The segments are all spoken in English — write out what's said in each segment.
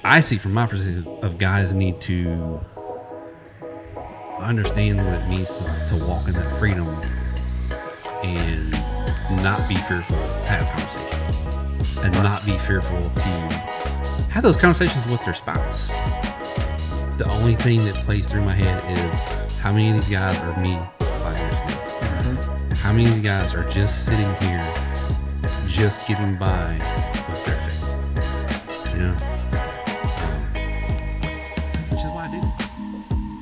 I see from my perspective of guys need to understand what it means to walk in that freedom and not be fearful to have conversations and not be fearful to have those conversations with their spouse. The only thing that plays through my head is how many of these guys are me 5 years ago? Mm-hmm. How many of these guys are just sitting here just getting by with their faith? You know? Which is why I do.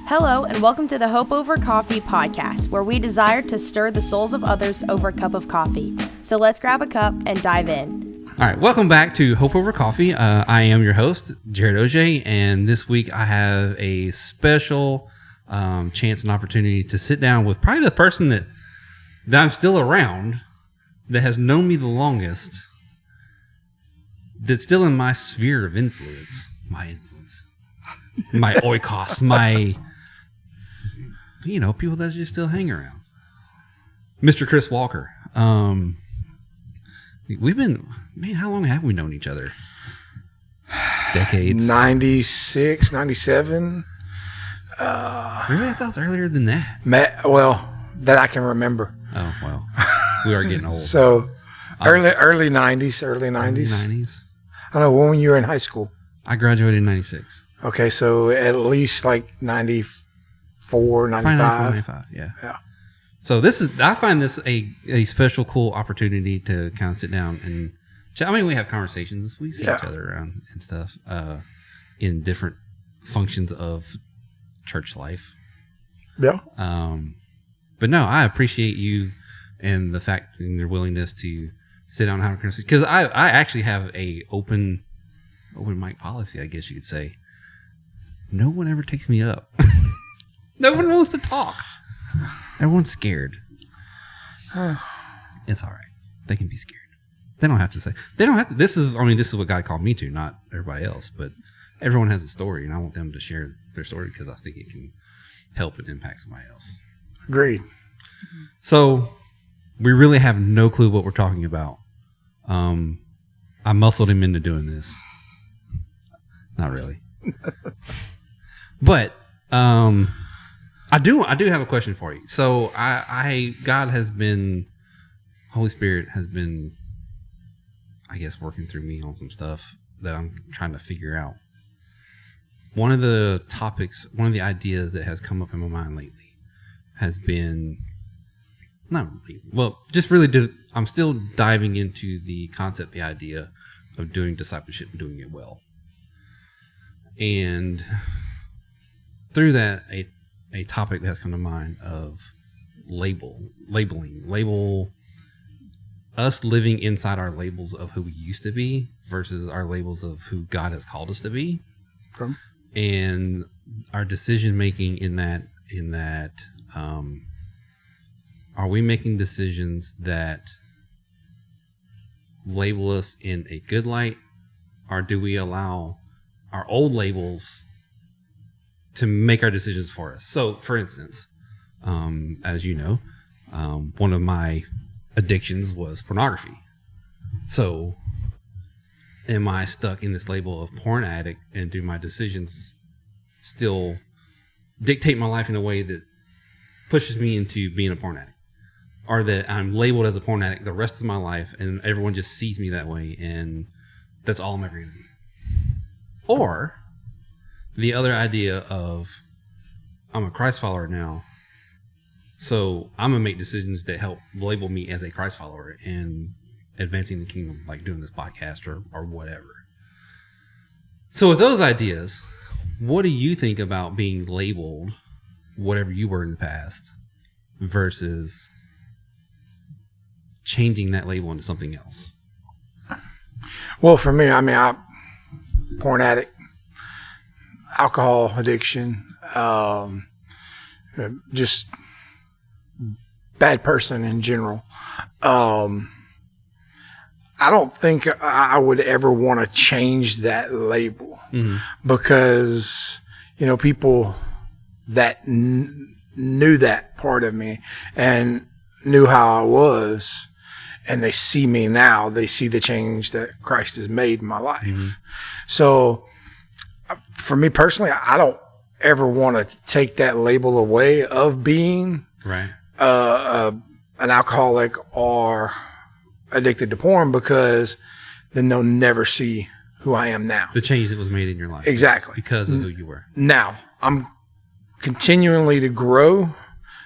Hello, and welcome to the Hope Over Coffee podcast, where we desire to stir the souls of others over a cup of coffee. So let's grab a cup and dive in. All right, welcome back to Hope Over Coffee. I am your host, Jared Oj, and this week I have a special chance and opportunity to sit down with probably the person that I'm still around, that has known me the longest, that's still in my sphere of influence, my oikos, my, people that just still hang around. Mr. Chris Walker. We've been, how long have we known each other? Decades. 96, 97. Really? I thought it was earlier than that. That I can remember. Oh, well. We are getting old. So, early 90s. Early 90s. I don't know, when you were in high school? I graduated in 96. Okay, so at least like 94, 95. 95, yeah. So I find this a special, cool opportunity to kind of sit down and chat. I mean, we have conversations. We see each other around and stuff in different functions of church life. Yeah. But no, I appreciate you and the fact and your willingness to sit down and have a conversation. Because I actually have a open mic policy, I guess you could say. No one ever takes me up. No one wants to talk. Everyone's scared. It's all right. They can be scared. They don't have to say. They don't have to. This is what God called me to, not everybody else. But everyone has a story, and I want them to share their story because I think it can help and impact somebody else. Agreed. So we really have no clue what we're talking about. I muscled him into doing this. Not really. But I do have a question for you. So Holy Spirit has been, I guess, working through me on some stuff that I'm trying to figure out. One of the ideas that has come up in my mind lately has been, I'm still diving into the concept, the idea of doing discipleship and doing it well. And through that, a topic that has come to mind of labeling us living inside our labels of who we used to be versus our labels of who God has called us to be. Okay. And our decision making in that, are we making decisions that label us in a good light, or do we allow our old labels to make our decisions for us? So, for instance, as you know, one of my addictions was pornography. So, am I stuck in this label of porn addict, and do my decisions still dictate my life in a way that pushes me into being a porn addict? Or that I'm labeled as a porn addict the rest of my life and everyone just sees me that way and that's all I'm ever going to be? Or the other idea of I'm a Christ follower now, so I'm going to make decisions that help label me as a Christ follower and advancing the kingdom, like doing this podcast or whatever. So with those ideas, what do you think about being labeled whatever you were in the past versus changing that label into something else? Well, for me, porn addict, alcohol addiction, just bad person in general. I don't think I would ever want to change that label because, people that knew that part of me and knew how I was, and they see me now, they see the change that Christ has made in my life. So for me personally, I don't ever want to take that label away of being Right. An alcoholic or addicted to porn, because then they'll never see who I am now. The change that was made in your life. Exactly. Because of who you were. Now, I'm continually to grow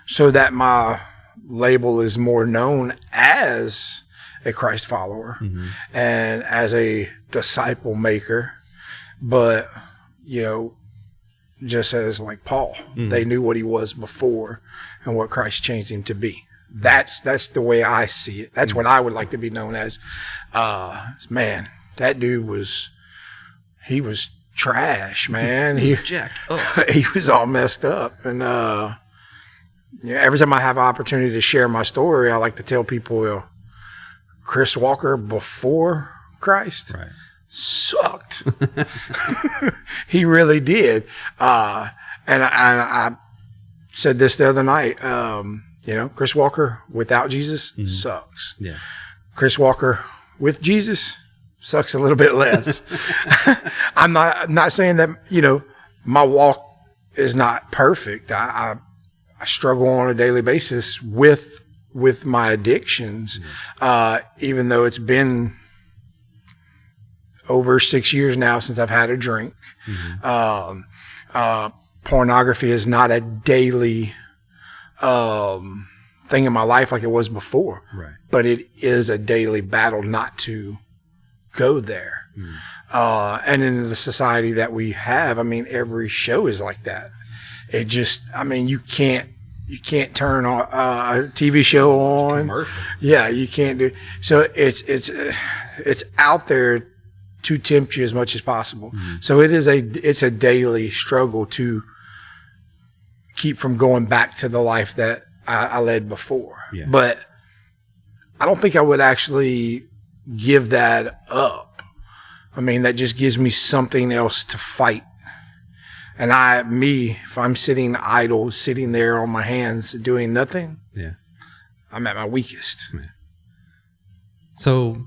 so that my label is more known as a Christ follower and as a disciple maker. But, you know, just as like Paul, they knew what he was before and what Christ changed him to be. That's the way I see it. That's what I would like to be known as. Man, that dude was trash, man. He Jacked up. he was all messed up. And every time I have an opportunity to share my story, I like to tell people, Chris Walker before Christ Right. sucked. He really did. And I said this the other night. Chris Walker without Jesus sucks. Yeah. Chris Walker with Jesus sucks a little bit less. I'm not saying that, my walk is not perfect. I struggle on a daily basis with my addictions, even though it's been over 6 years now since I've had a drink. Pornography is not a daily thing in my life like it was before. Right. But it is a daily battle not to go there. And in the society that we have, every show is like that. It just, you can't turn on a TV show on. Commercials. Yeah, you can't do. So it's out there to tempt you as much as possible. So it's a daily struggle to keep from going back to the life that I led before. Yeah. But I don't think I would actually give that up. That just gives me something else to fight. And if I'm sitting idle, sitting there on my hands doing nothing, Yeah. I'm at my weakest. Yeah. So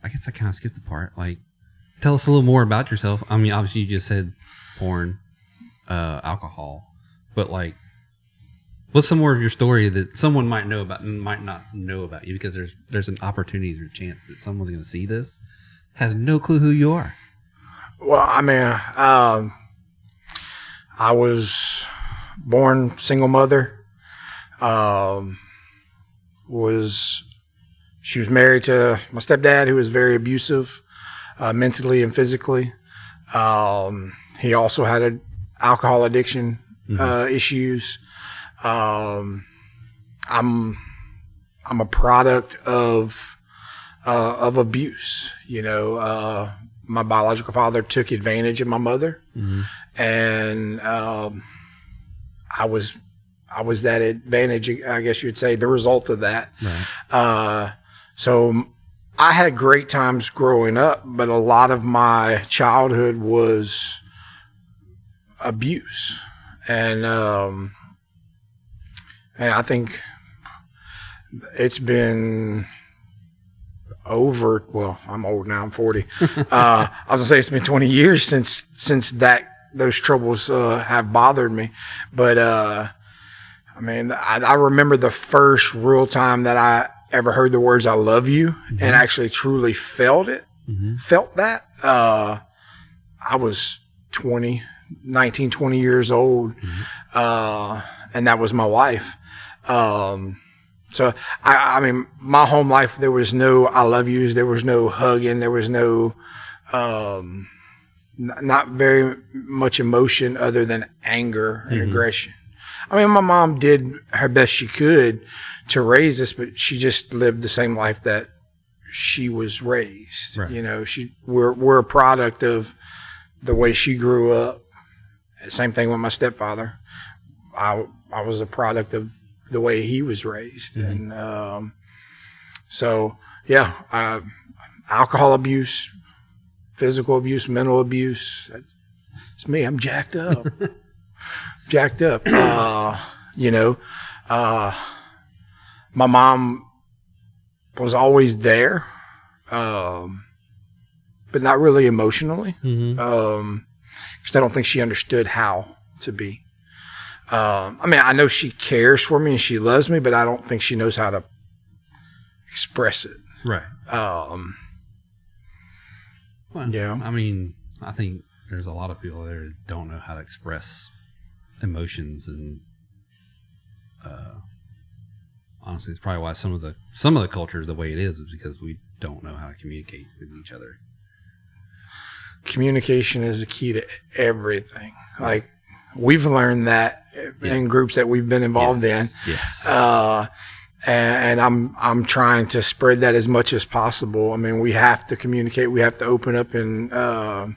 I guess I kind of skipped the part. Like, tell us a little more about yourself. Obviously you just said porn, alcohol, but like, what's some more of your story that someone might know about and might not know about you? Because there's an opportunity or chance that someone's going to see this, has no clue who you are. Well, I was born single mother. She was married to my stepdad, who was very abusive, mentally and physically. He also had an alcohol addiction issues. I'm a product of abuse. My biological father took advantage of my mother, and I was that advantage. I guess you'd say the result of that. Right. So I had great times growing up, but a lot of my childhood was abuse, and I think it's been over. Well, I'm old now. I'm 40. I was gonna say it's been 20 years since those troubles have bothered me, but I remember the first real time that I ever heard the words "I love you" and actually truly felt it. Felt that. I was 19, 20 years old, and that was my wife. So my home life, there was no "I love yous," there was no hugging, there was no, not very much emotion other than anger and aggression. My mom did her best she could to raise us, but she just lived the same life that she was raised. Right. We're a product of the way she grew up. Same thing with my stepfather. I was a product of the way he was raised. And alcohol abuse, physical abuse, mental abuse. It's me. I'm jacked up. My mom was always there, but not really emotionally. because I don't think she understood how to be. I mean, I know she cares for me and she loves me, but I don't think she knows how to express it. Right. Well, yeah. I mean, I think there's a lot of people there that don't know how to express emotions, and honestly, it's probably why some of the culture is the way it is because we don't know how to communicate with each other. Communication is the key to everything. Like, we've learned that in groups that we've been involved in. Yes. And I'm trying to spread that as much as possible. I mean, we have to communicate. We have to open up and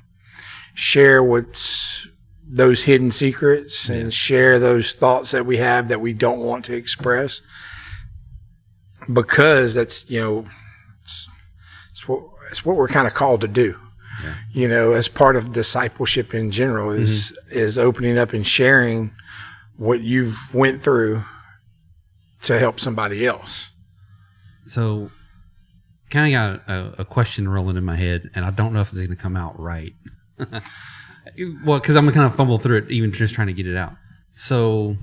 share what's those hidden secrets and share those thoughts that we have that we don't want to express, because that's, you know, it's what we're kind of called to do. Yeah. You know, as part of discipleship in general is opening up and sharing what you've went through to help somebody else. So, kind of got a question rolling in my head, and I don't know if it's going to come out right. Well, because I'm going to kind of fumble through it, even just trying to get it out. So,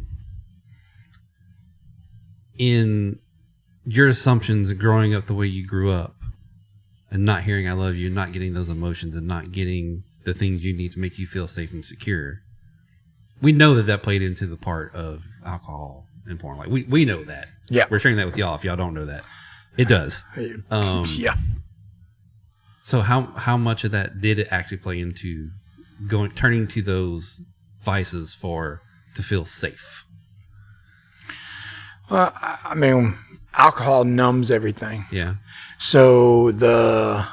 in your assumptions growing up the way you grew up, and not hearing I love you, not getting those emotions, and not getting the things you need to make you feel safe and secure, we know that played into the part of alcohol and porn. Like, we know that. Yeah. We're sharing that with y'all if y'all don't know that. It does. Yeah. So how much of that did it actually play into turning to those vices to feel safe? Well, I mean, alcohol numbs everything. Yeah. So the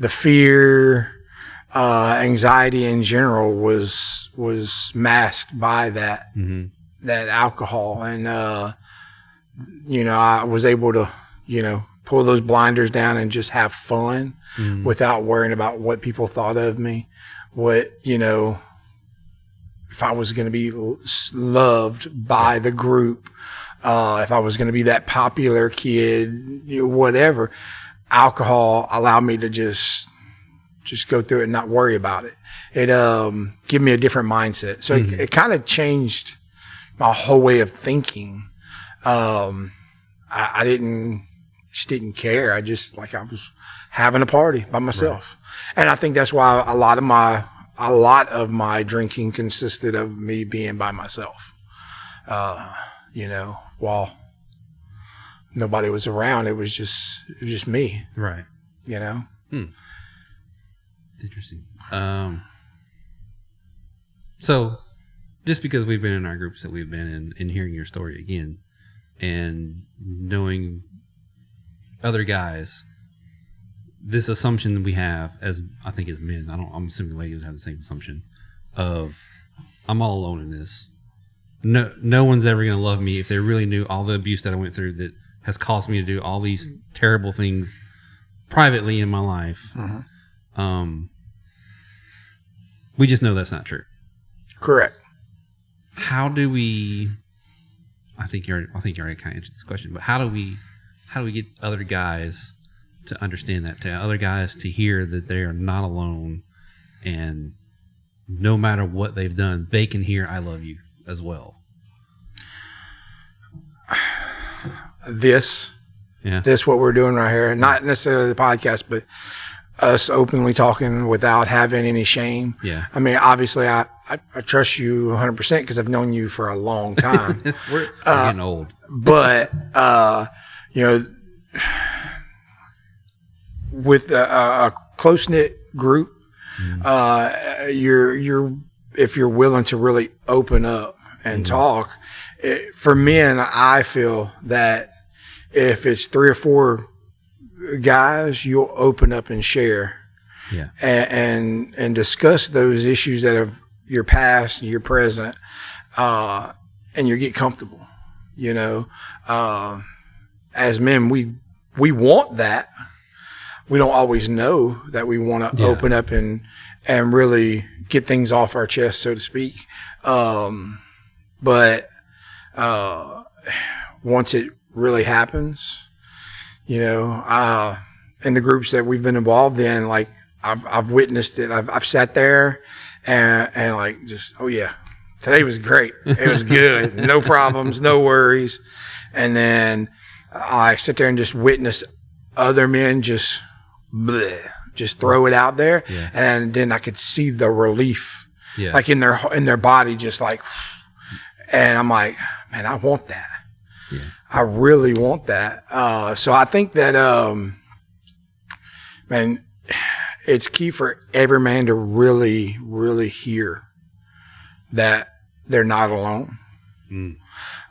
fear, anxiety in general was masked by that that alcohol, and you know, I was able to, you know, pull those blinders down and just have fun without worrying about what people thought of me, what, you know, if I was going to be loved by the group, if I was going to be that popular kid, you know, whatever. Alcohol allowed me to just go through it and not worry about it. It gave me a different mindset. So it kind of changed my whole way of thinking. I didn't care. I was having a party by myself. Right. And I think that's why a lot of my drinking consisted of me being by myself. You know, while nobody was around, it was just me. Right. You know? Interesting. So just because we've been in our groups that we've been in and hearing your story again and knowing other guys, this assumption that we have as men, I'm assuming ladies have the same assumption of, I'm all alone in this. No one's ever going to love me if they really knew all the abuse that I went through that has caused me to do all these terrible things privately in my life. We just know that's not true. Correct. How do we? I think you already kind of answered this question, but how do we get other guys to understand that, to other guys to hear that they are not alone, and no matter what they've done, they can hear "I love you" as well? This what we're doing right here, not necessarily the podcast, but us openly talking without having any shame. Yeah. I mean, obviously, I trust you 100% because I've known you for a long time. We're getting old. But, you know, with a close-knit group, if you're willing to really open up and talk, for men, I feel that if it's 3 or 4 guys, you'll open up and share, and discuss those issues that are your past and your present, and you get comfortable. You know, as men, we want that. We don't always know that we want to open up and really get things off our chest, so to speak. But once it really happens, you know, in the groups that we've been involved in, like I've witnessed it. I've sat there and like just, oh yeah, today was great. It was good. No problems, no worries. And then I sit there and just witness other men just throw it out there. Yeah. And then I could see the relief, Yeah. like in their body, just like, and I'm like, man, I want that. Yeah. I really want that. So I think that, man, it's key for every man to really, really hear that they're not alone. Mm.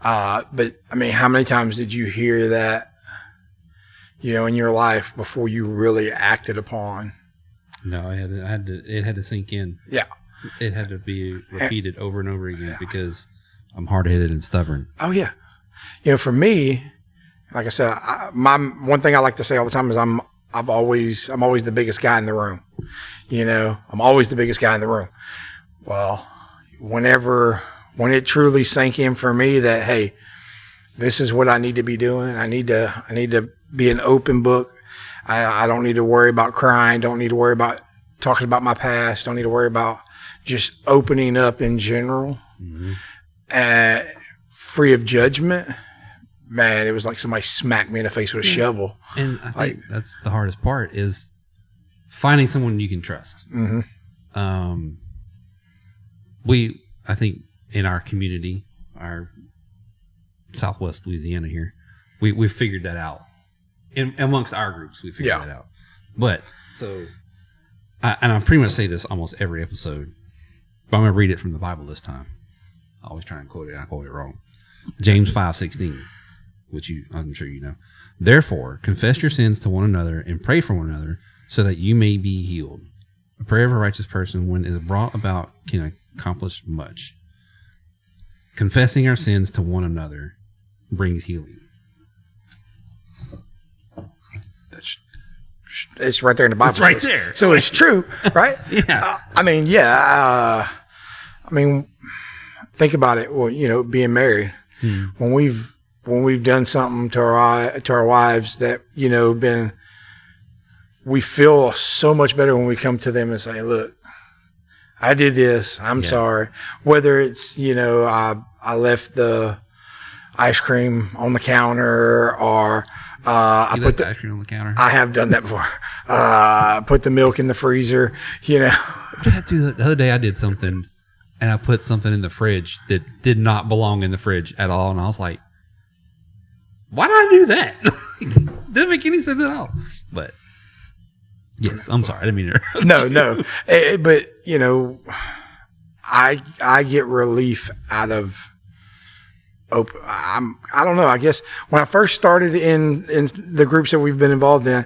But I mean, how many times did you hear that, in your life before you really acted upon? No, it had to sink in. Yeah. It had to be repeated over and over again because I'm hard-headed and stubborn. Oh yeah. For me, like I said, my one thing I like to say all the time is I'm always the biggest guy in the room. I'm always the biggest guy in the room. Well, when it truly sank in for me that, hey, this is what I need to be doing. I need to be an open book. I don't need to worry about crying. Don't need to worry about talking about my past. Don't need to worry about just opening up in general. Mm-hmm. Free of judgment. Man, it was like somebody smacked me in the face with a shovel. And I think that's the hardest part is finding someone you can trust. Mm-hmm. I think in our community, our Southwest Louisiana here, we figured that out. Amongst our groups, we figured that out. But and I pretty much say this almost every episode, but I'm going to read it from the Bible this time. I always try and quote it. I quote it wrong. James 5:16, which I'm sure you know. Therefore, confess your sins to one another and pray for one another so that you may be healed. A prayer of a righteous person, when it is brought about, can accomplish much. Confessing our sins to one another brings healing. It's right there in the Bible. It's right there. So it's true, right? Yeah. Think about it. Well, being married, when we've done something to our wives that we feel so much better when we come to them and say, "Look, I did this. I'm sorry." Whether it's I left the ice cream on the counter, or I put the ice cream on the counter. I have done that before. Put the milk in the freezer. The other day I did something, and I put something in the fridge that did not belong in the fridge at all, and I was like, "Why did I do that?" Didn't make any sense at all. But yes, I'm sorry. I didn't mean to. No. But I get relief out of. I don't know. I guess when I first started in the groups that we've been involved in,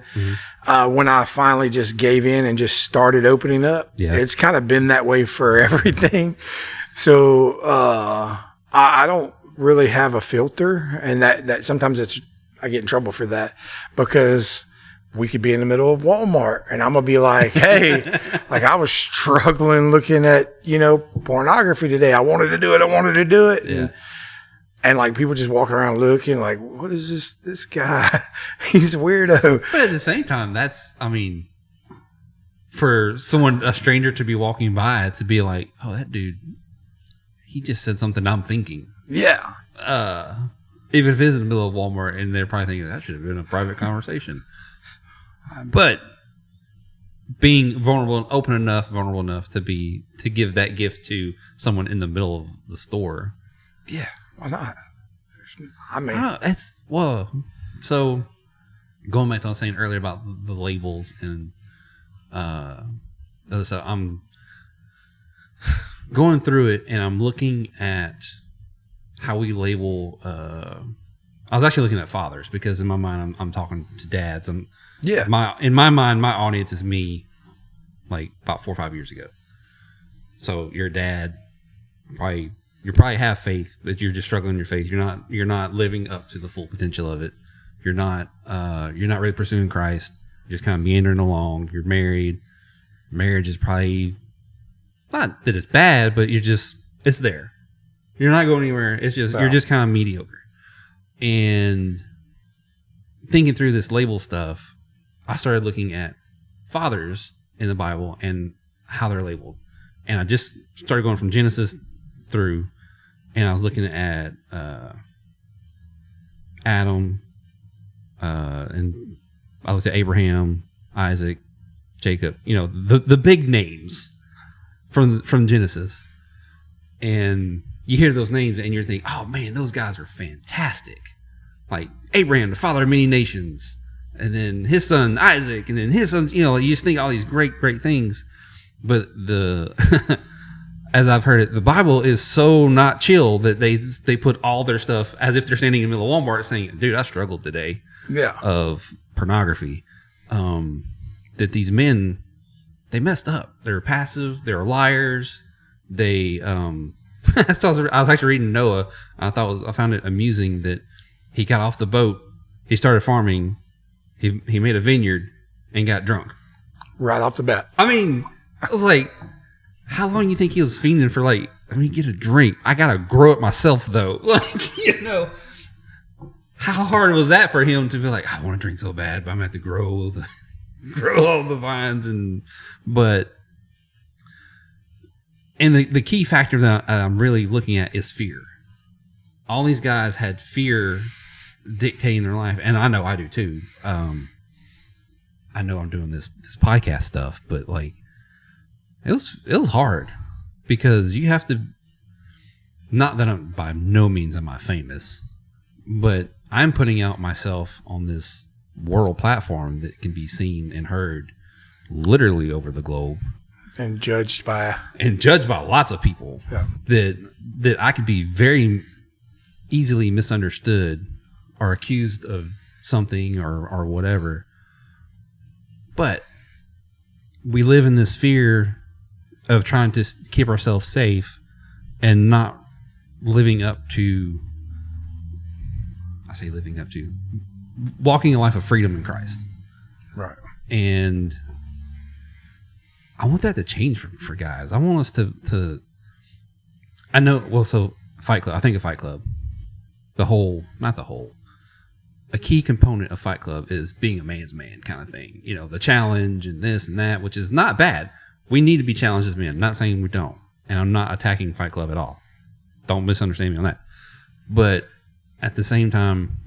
when I finally just gave in and just started opening up, it's kind of been that way for everything. So I don't really have a filter, and that sometimes I get in trouble for that because we could be in the middle of Walmart and I'm gonna be like, hey, like I was struggling looking at pornography today. I wanted to do it. Yeah. And like people just walking around looking like, what is this guy? He's a weirdo. But at the same time, for a stranger to be walking by, to be like, oh, that dude, he just said something I'm thinking. Yeah. Even if it is in the middle of Walmart and they're probably thinking that should have been a private conversation. But being vulnerable enough to give that gift to someone in the middle of the store. Yeah. Why not? So going back to what I was saying earlier about the labels and other stuff, I'm going through it and I'm looking at how we label. I was actually looking at fathers because in my mind I'm talking to dads. In my mind, my audience is me, like about 4 or 5 years ago. So you're a dad, you probably have faith, but you're just struggling in your faith. You're not living up to the full potential of it. You're not really pursuing Christ. You're just kind of meandering along. You're married. Marriage is probably not that it's bad, but it's there. You're not going anywhere. It's just you're just kind of mediocre. And thinking through this label stuff, I started looking at fathers in the Bible and how they're labeled. and I just started going from Genesis through, and I was looking at Adam, and I looked at Abraham, Isaac, Jacob, the big names from Genesis. And you hear those names and you're thinking, oh man, those guys are fantastic. Like Abraham, the father of many nations, and then his son Isaac, and then his son, you just think all these great things. But as I've heard it, the Bible is so not chill that they put all their stuff as if they're standing in the middle of Walmart saying, dude, I struggled today of pornography. That these men, they messed up. They were passive. They were liars. They, so I was actually reading Noah. I found it amusing that he got off the boat. He started farming. He made a vineyard and got drunk. Right off the bat. I mean, I was like, how long do you think he was fiending for? Like, let me get a drink. I got to grow it myself though. Like, how hard was that for him to be like, I want to drink so bad, but I'm going to have to grow all the vines. And the key factor that I'm really looking at is fear. All these guys had fear dictating their life, and I know I do too. I know I'm doing this podcast stuff, but like it was hard because you have to. Not that by no means am I famous, but I'm putting out myself on this world platform that can be seen and heard literally over the globe. And judged by lots of people. Yeah. That I could be very easily misunderstood or accused of something or whatever. But we live in this fear of trying to keep ourselves safe and not living up to, walking a life of freedom in Christ. Right. And I want that to change for guys. I want us to I know, well, so Fight Club, I think of Fight Club, a key component of Fight Club is being a man's man kind of thing. The challenge and this and that, which is not bad. We need to be challenged as men. I'm not saying we don't. And I'm not attacking Fight Club at all. Don't misunderstand me on that. But at the same time,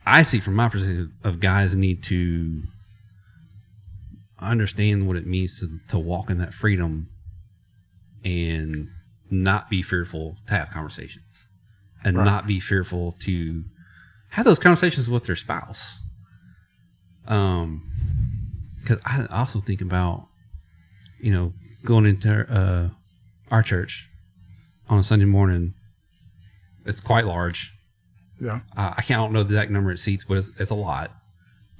I see from my perspective of guys need to understand what it means to walk in that freedom and not be fearful to have conversations and not be fearful to have those conversations with their spouse. Because I also think about, going into our church on a Sunday morning. It's quite large. Yeah. I don't know the exact number of seats, but it's a lot.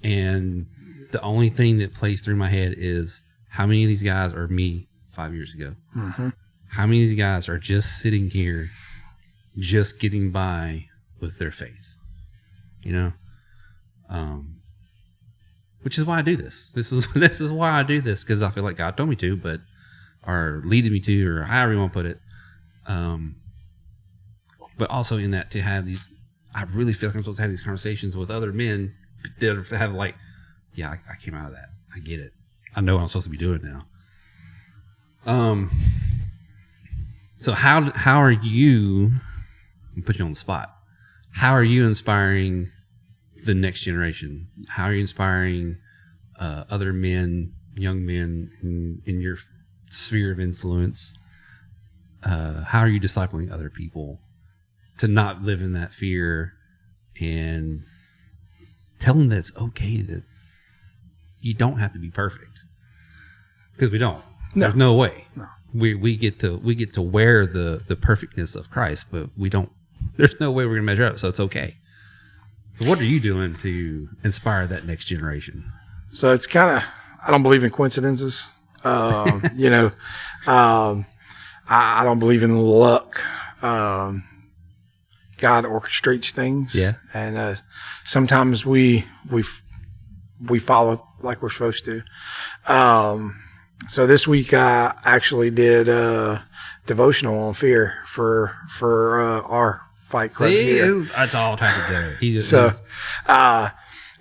And the only thing that plays through my head is how many of these guys are me 5 years ago? Mm-hmm. How many of these guys are just sitting here, just getting by with their faith? Which is why I do this. This is why I do this, because I feel like God told me to, or leading me to, or however you want to put it. But also in that, to have these, I really feel like I'm supposed to have these conversations with other men that have like, yeah, I came out of that. I get it. I know what I'm supposed to be doing now. So how are you, I'll put you on the spot, how are you inspiring the next generation? How are you inspiring other men, young men in your sphere of influence? How are you discipling other people to not live in that fear and tell them that it's okay, that you don't have to be perfect? Because we don't. No. There's no way. No. We get to wear the perfectness of Christ, but we don't. There's no way we're gonna measure up. So it's okay. So what are you doing to inspire that next generation? So it's kind of, I don't believe in coincidences. I don't believe in luck. God orchestrates things. Yeah. And sometimes we follow like we're supposed to. So this week I actually did a devotional on fear for our Fight Club here. That's all type of day.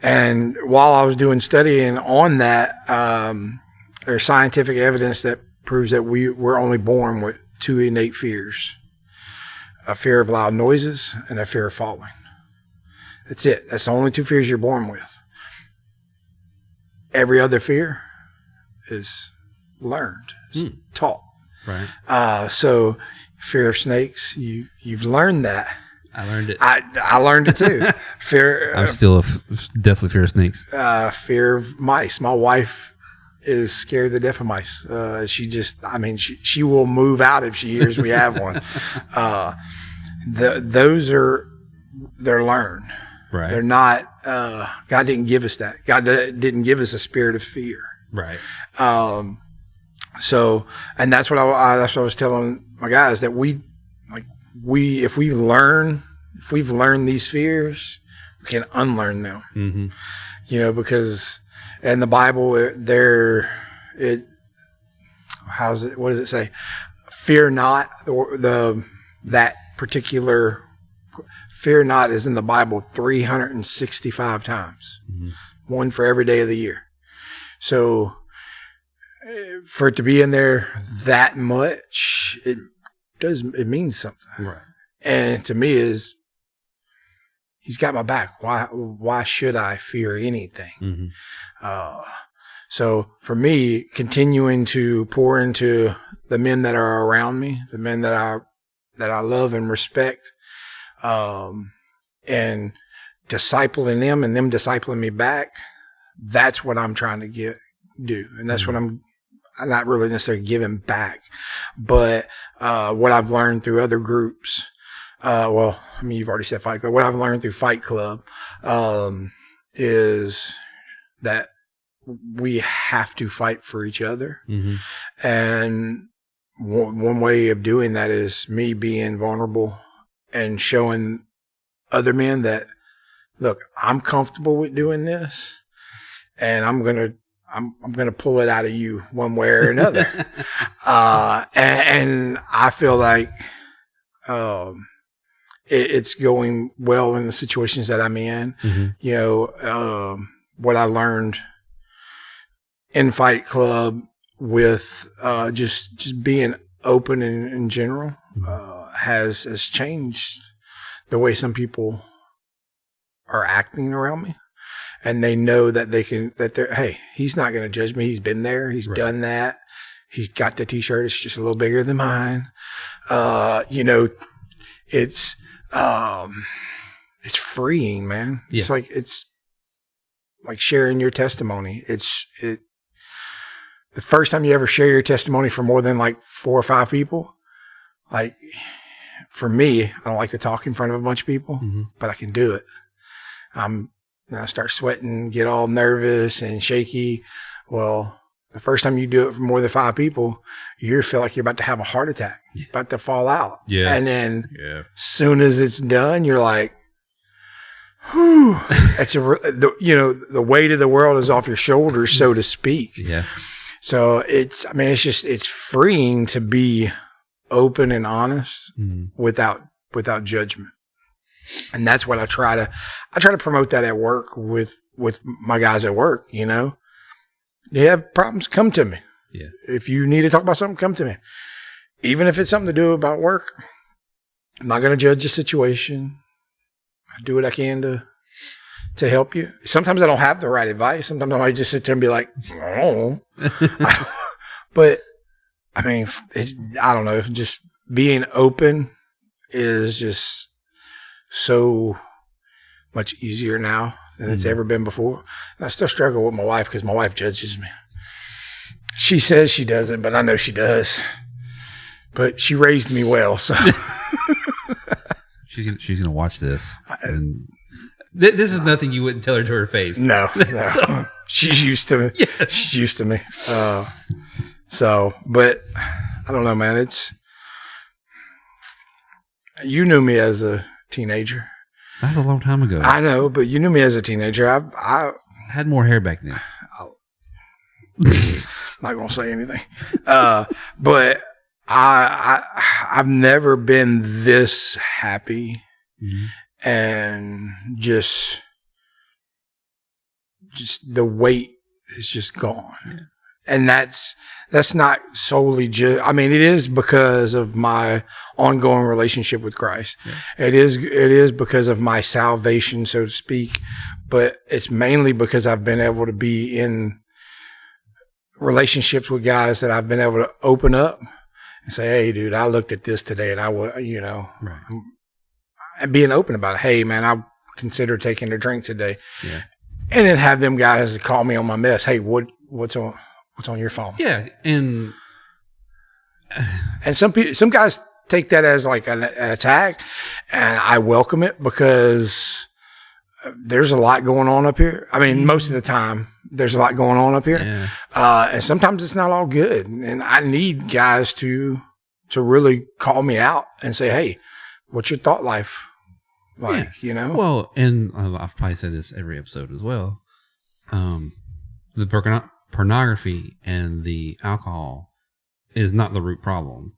And while I was doing studying on that, there's scientific evidence that proves that we're only born with two innate fears: a fear of loud noises and a fear of falling. That's it. That's the only two fears you're born with. Every other fear is learned, taught. Right. So fear of snakes, you've learned that. I learned it. I learned it too. Fear. I'm still definitely fear of snakes. Fear of mice. My wife is scared to death of mice. She will move out if she hears we have one. They're learned. Right. They're not. God didn't give us that. God didn't give us a spirit of fear. Right. So, and that's what I was telling my guys, that if we've learned these fears, we can unlearn them. Mm-hmm. Because in the Bible, what does it say? Fear not. That particular fear not is in the Bible 365 times, one for every day of the year. So for it to be in there that much, it means something. Right. And to me he's got my back. Why should I fear anything? Mm-hmm. So for me, continuing to pour into the men that are around me, the men that I love and respect, and discipling them and them discipling me back, that's what I'm trying to do. And that's what I'm not really necessarily giving back, but what I've learned through other groups, you've already said Fight Club. What I've learned through Fight Club is that we have to fight for each other. Mm-hmm. And one way of doing that is me being vulnerable and showing other men that, look, I'm comfortable with doing this, and I'm gonna pull it out of you one way or another. And I feel like it's going well in the situations that I'm in. Mm-hmm. What I learned in Fight Club with just being open in general has changed the way some people are acting around me. And they know that hey, he's not going to judge me. He's been there. He's done that. He's got the t-shirt. It's just a little bigger than mine. It's freeing, man. Yeah. It's like sharing your testimony. The first time you ever share your testimony for more than like 4 or 5 people, like for me, I don't like to talk in front of a bunch of people, but I can do it. I start sweating, get all nervous and shaky. Well, the first time you do it for more than 5 people, you feel like you're about to have a heart attack, about to fall out. Yeah. And then as soon as it's done, you're like, whew, the weight of the world is off your shoulders, so to speak. Yeah. So it's freeing to be open and honest without judgment. And that's what I try to promote that at work with my guys at work. You have problems, come to me. Yeah. If you need to talk about something, come to me. Even if it's something to do about work, I'm not going to judge the situation. I do what I can to help you. Sometimes I don't have the right advice. Sometimes I might just sit there and be like, oh. But I don't know. Just being open is just so much easier now than it's ever been before. And I still struggle with my wife because my wife judges me. She says she doesn't, but I know she does. But she raised me well, so she's gonna watch this. And this is nothing you wouldn't tell her to her face. No. So, she's used to me. Yeah. She's used to me. But I don't know, man. You knew me as a teenager. That's a long time ago. I know, but you knew me as a teenager. I had more hair back then. Not gonna say anything. But I've never been this happy and just just the weight is just gone. Yeah. And that's not solely just, I mean, it is because of my ongoing relationship with Christ. Yeah. It is because of my salvation, so to speak, but it's mainly because I've been able to be in relationships with guys that I've been able to open up and say, hey, dude, I looked at this today and I was, you know, right. And being open about it. Hey, man, I consider taking a drink today. Yeah. And then have them guys call me on my mess. Hey, what's on your phone? Yeah. And some guys take that as like an attack, and I welcome it because there's a lot going on up here. I mean, most of the time there's a lot going on up here. Yeah. And sometimes it's not all good. And I need guys to really call me out and say, hey, what's your thought life like, you know? Well, and I've probably said this every episode as well. The pornography and the alcohol is not the root problem.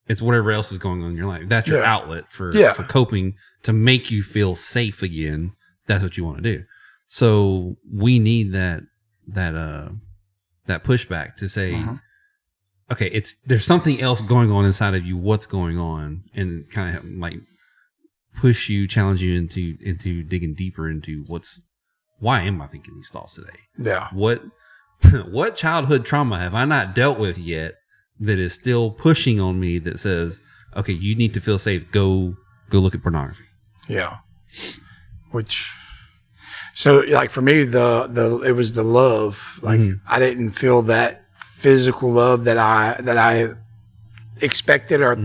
It's whatever else is going on in your life. That's your outlet for coping, to make you feel safe again. That's what you want to do. So we need that pushback to say, okay, there's something else going on inside of you. What's going on? And kind of like push you, challenge you into digging deeper into why am I thinking these thoughts today? Yeah. What childhood trauma have I not dealt with yet that is still pushing on me that says, okay, you need to feel safe. Go look at pornography. Yeah. So like for me, it was the love. Like I didn't feel that physical love that I expected or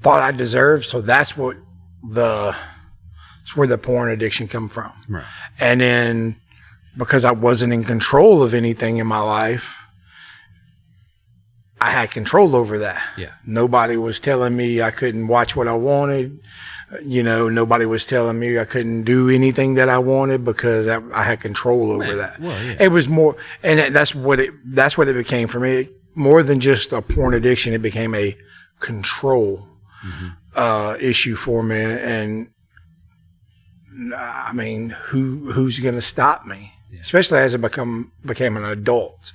thought I deserved. So that's where the porn addiction come from. Right. And then because I wasn't in control of anything in my life, I had control over that. Yeah. Nobody was telling me I couldn't watch what I wanted. You know, nobody was telling me I couldn't do anything that I wanted because I had control over that. Well, yeah. It was more, and that's what it became for me. More than just a porn addiction, it became a control issue for me. And I mean, who's going to stop me? Yeah. Especially as I became an adult.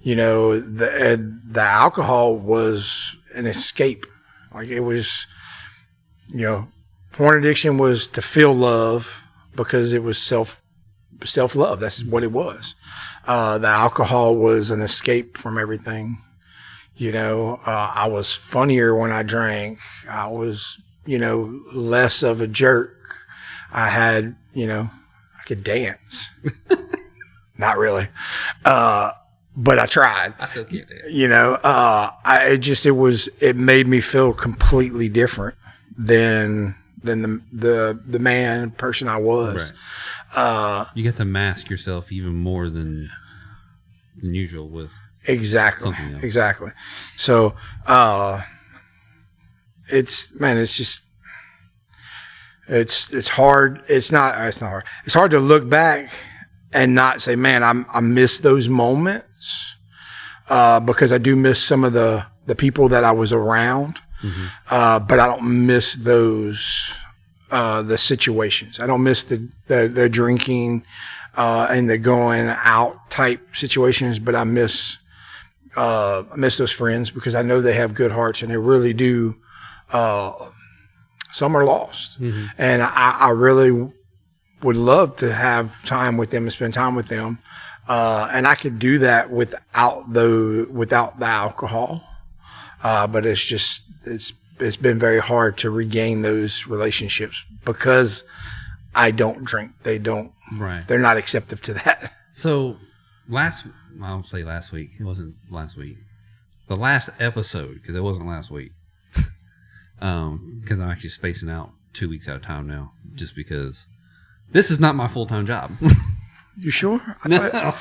You know, the alcohol was an escape. Like it was, you know, porn addiction was to feel love because it was self-love. That's what it was. The alcohol was an escape from everything. You know, I was funnier when I drank. I was, you know, less of a jerk. I had, you know, I could dance. Not really. But I tried. I still can't dance. You know, it made me feel completely different than the person I was. Right. You get to mask yourself even more than usual with exactly. So it's hard. It's not hard. It's hard to look back and not say, man, I miss those moments because I do miss some of the people that I was around. But I don't miss those the situations. I don't miss the drinking and the going out type situations. But I miss those friends because I know they have good hearts and they really do. Some are lost, and I really would love to have time with them and spend time with them. And I could do that without the alcohol. But it's been very hard to regain those relationships because I don't drink. They're not acceptive to that. So I'll say last week. It wasn't last week. The last episode, because it wasn't last week. Because I'm actually spacing out 2 weeks at a time now, just because this is not my full-time job. You sure? No.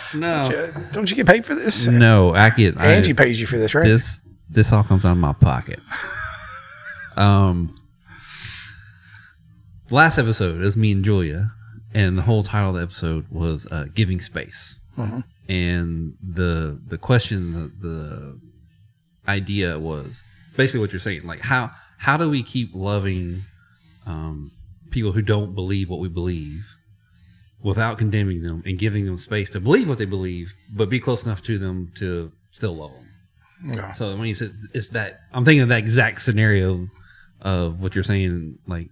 Don't you get paid for this? No, Angie pays you for this, right? This all comes out of my pocket. Last episode is me and Julia, and the whole title of the episode was Giving Space. And the question, the idea was basically what you're saying. Like, how do we keep loving people who don't believe what we believe without condemning them and giving them space to believe what they believe, but be close enough to them to still love them. Yeah. So when you said it's that, I'm thinking of that exact scenario of what you're saying, like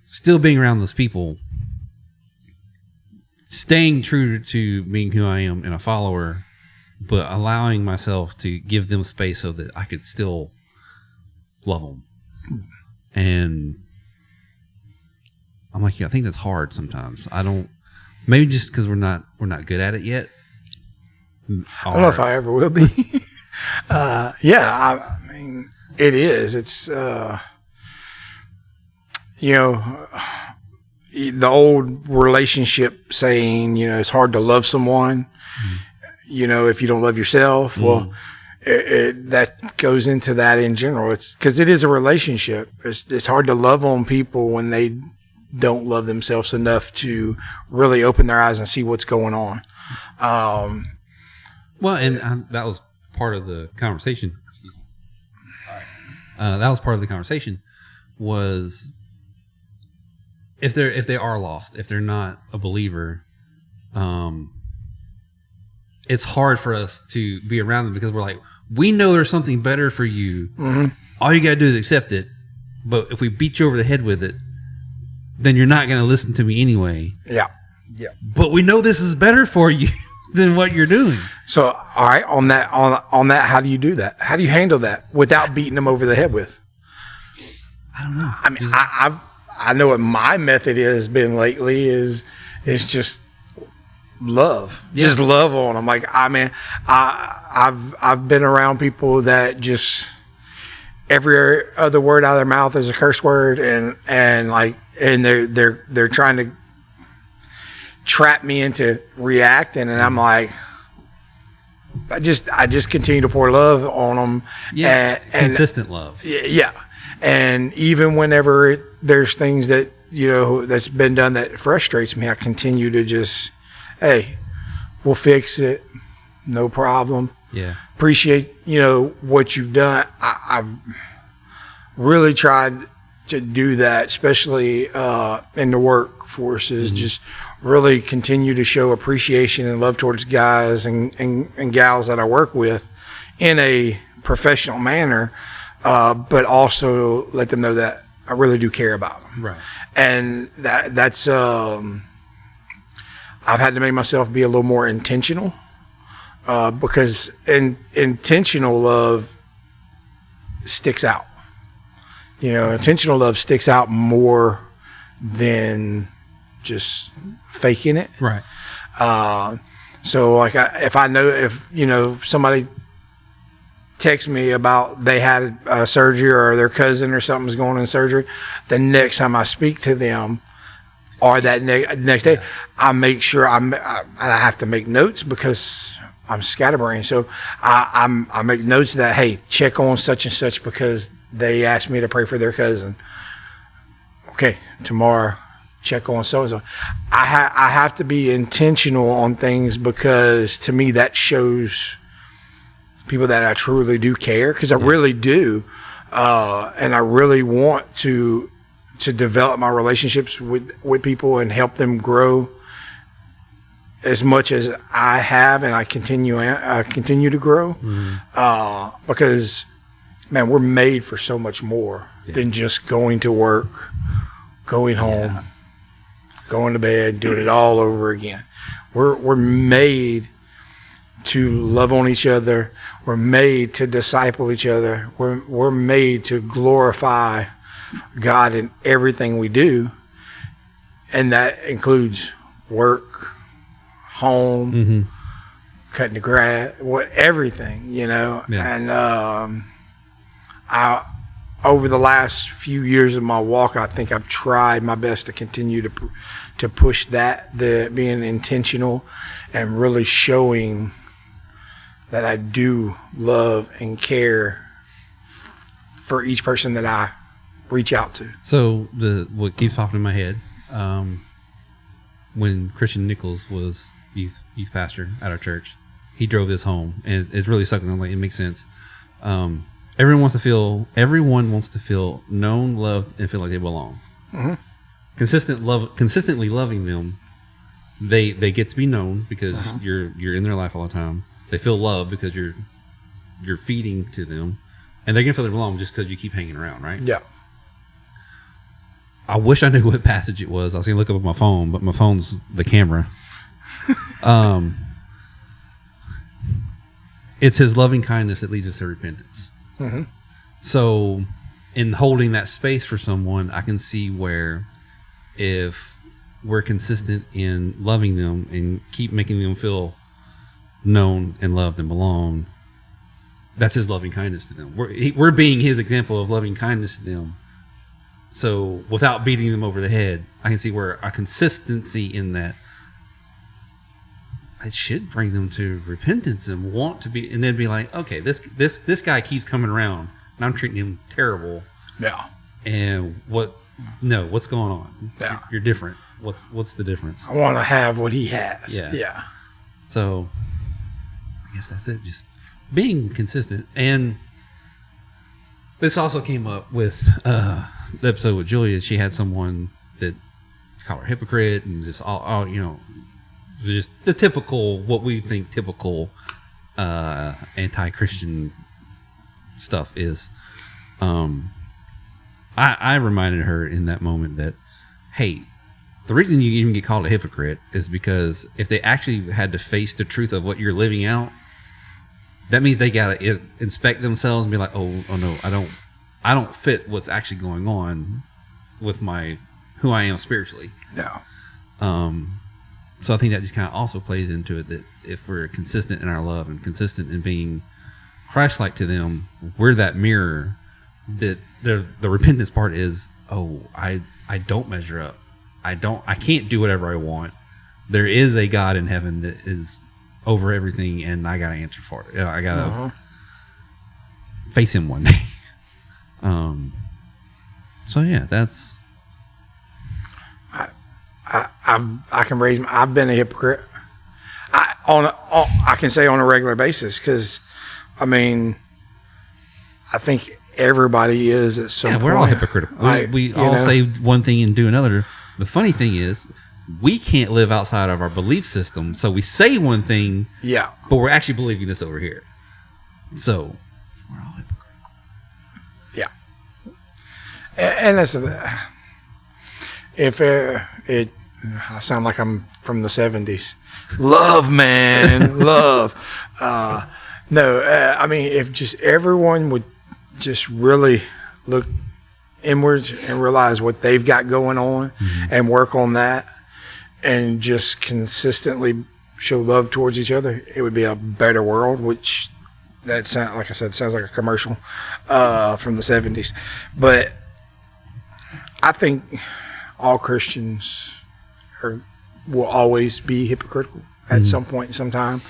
still being around those people, staying true to being who I am and a follower, but allowing myself to give them space so that I could still love them. And I'm like, I think that's hard sometimes. Maybe just because we're not good at it yet. I don't know if I ever will be. I mean, it is. It's, the old relationship saying, it's hard to love someone, if you don't love yourself. Well, that goes into that in general. It's because it is a relationship. It's hard to love on people when they don't love themselves enough to really open their eyes and see what's going on. Well, and that was part of the conversation. That was part of the conversation was if they are lost, if they're not a believer, it's hard for us to be around them because we're like, we know there's something better for you. Mm-hmm. All you got to do is accept it. But if we beat you over the head with it, then you're not going to listen to me anyway. Yeah. Yeah. But we know this is better for you than what you're doing. So, all right, on that, how do you do that? How do you handle that without beating them over the head with? I don't know. I mean, I know what my method has been lately is just love. Yeah. Just love on them. Like, I mean, I've been around people that just every other word out of their mouth is a curse word, and they're trying to trap me into reacting, and I'm like, I just continue to pour love on them. Yeah, and consistent love. Yeah, and even whenever there's things that that's been done that frustrates me, I continue to just, hey, we'll fix it, no problem. Yeah, appreciate what you've done. I've really tried to do that, especially in the workforces. Mm-hmm. Just really continue to show appreciation and love towards guys and gals that I work with in a professional manner, but also let them know that I really do care about them. Right. And that's I've had to make myself be a little more intentional, because intentional love sticks out. Intentional love sticks out more than just faking it. Right. So like if somebody texts me about they had a surgery or their cousin or something's going in surgery, the next time I speak to them or that next day, I make sure I have to make notes because I'm scatterbrained. So I make notes that, hey, check on such and such because they asked me to pray for their cousin. Okay, tomorrow, check on so-and-so. I have to be intentional on things because to me that shows people that I truly do care, because I really do. And I really want to develop my relationships with people and help them grow as much as I have, and I continue to grow. Mm-hmm. Because, man, we're made for so much more than just going to work, going home, going to bed, doing it all over again. We're made to love on each other. We're made to disciple each other. We're made to glorify God in everything we do, and that includes work, home, mm-hmm. cutting the grass, everything, Yeah. And I, over the last few years of my walk, I think I've tried my best to continue to push that, being intentional and really showing that I do love and care for each person that I reach out to. So what keeps popping in my head, when Christian Nichols was youth pastor at our church, he drove this home, and it really stuck. Like, it makes sense. Everyone wants to feel known, loved, and feel like they belong. Mm-hmm. Consistently loving them they get to be known because you're in their life all the time. They feel love because you're feeding to them, and they're gonna feel they belong just because you keep hanging around, right? Yeah. I wish I knew what passage it was. I was gonna look up on my phone, but my phone's the camera. It's his loving kindness that leads us to repentance. Mm-hmm. So, in holding that space for someone, I can see where if we're consistent in loving them and keep making them feel known and loved and belong, that's his loving kindness to them. We're being his example of loving kindness to them. So, without beating them over the head, I can see where a consistency in that it should bring them to repentance and want to be, and then be like, okay, this guy keeps coming around, and I'm treating him terrible. Yeah. And what's going on? Yeah. You're different. What's the difference? I want to have what he has. Yeah. Yeah. So, I guess that's it. Just being consistent. And this also came up with the episode with Julia. She had someone that called her hypocrite and just all just the typical, what we think typical anti-Christian stuff is. I reminded her in that moment that, hey, the reason you even get called a hypocrite is because if they actually had to face the truth of what you're living out, that means they gotta inspect themselves and be like, oh no, I don't fit what's actually going on with who I am spiritually. Yeah. So I think that just kind of also plays into it, that if we're consistent in our love and consistent in being Christ-like to them, we're that mirror. That the repentance part is, oh, I don't measure up. I can't do whatever I want. There is a God in heaven that is over everything, and I got to answer for it. I got to face him one day. So yeah, that's. I can raise. I've been a hypocrite. I can say on a regular basis, because, I mean, I think everybody is at some point. We're all hypocritical. We all say one thing and do another. The funny thing is, we can't live outside of our belief system. So we say one thing, but we're actually believing this over here. So we're all hypocritical. Yeah. And that's I sound like I'm from the 70s. Love, man, love. I mean, if just everyone would just really look inwards and realize what they've got going on and work on that and just consistently show love towards each other, it would be a better world, which that sound, like I said, sounds like a commercial from the 70s. But I think all Christians will always be hypocritical at some point in some time.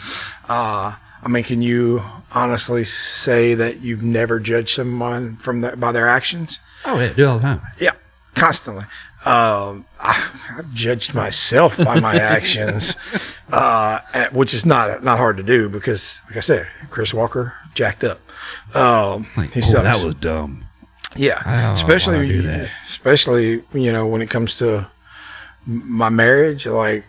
I mean, can you honestly say that you've never judged someone by their actions? Oh yeah, do it all the time. Yeah, constantly. I've judged myself by my actions, which is not hard to do because, like I said, Chris Walker jacked up. He sucks. That was dumb. Yeah, especially when it comes to my marriage, like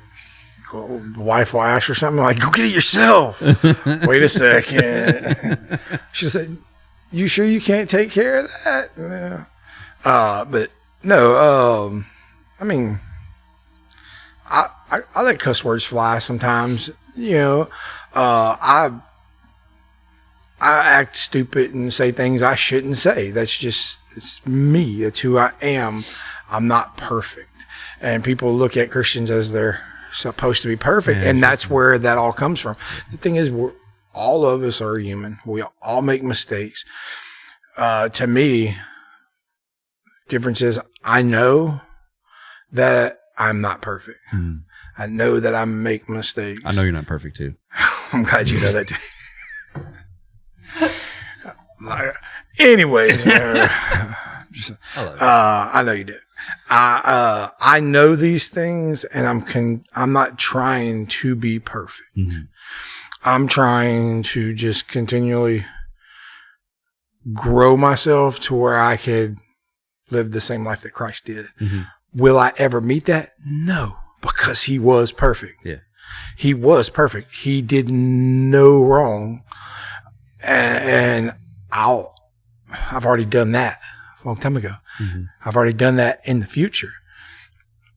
the wife will ask or something like, "Go get it yourself." Wait a second. She said, "You sure you can't take care of that?" Yeah. But no. I mean, I let cuss words fly sometimes. I act stupid and say things I shouldn't say. It's me. That's who I am. I'm not perfect. And people look at Christians as they're supposed to be perfect. And that's where that all comes from. The thing is, all of us are human. We all make mistakes. To me, the difference is I know that I'm not perfect. I know that I make mistakes. I know you're not perfect too. I'm glad you know that too. Anyways, I know you did. I know these things, and I'm not trying to be perfect. I'm trying to just continually grow myself to where I could live the same life that Christ did. Will I ever meet that? No. because he was perfect. Yeah. He was perfect. He did no wrong. And I've already done that a long time ago. Mm-hmm. I've already done that in the future.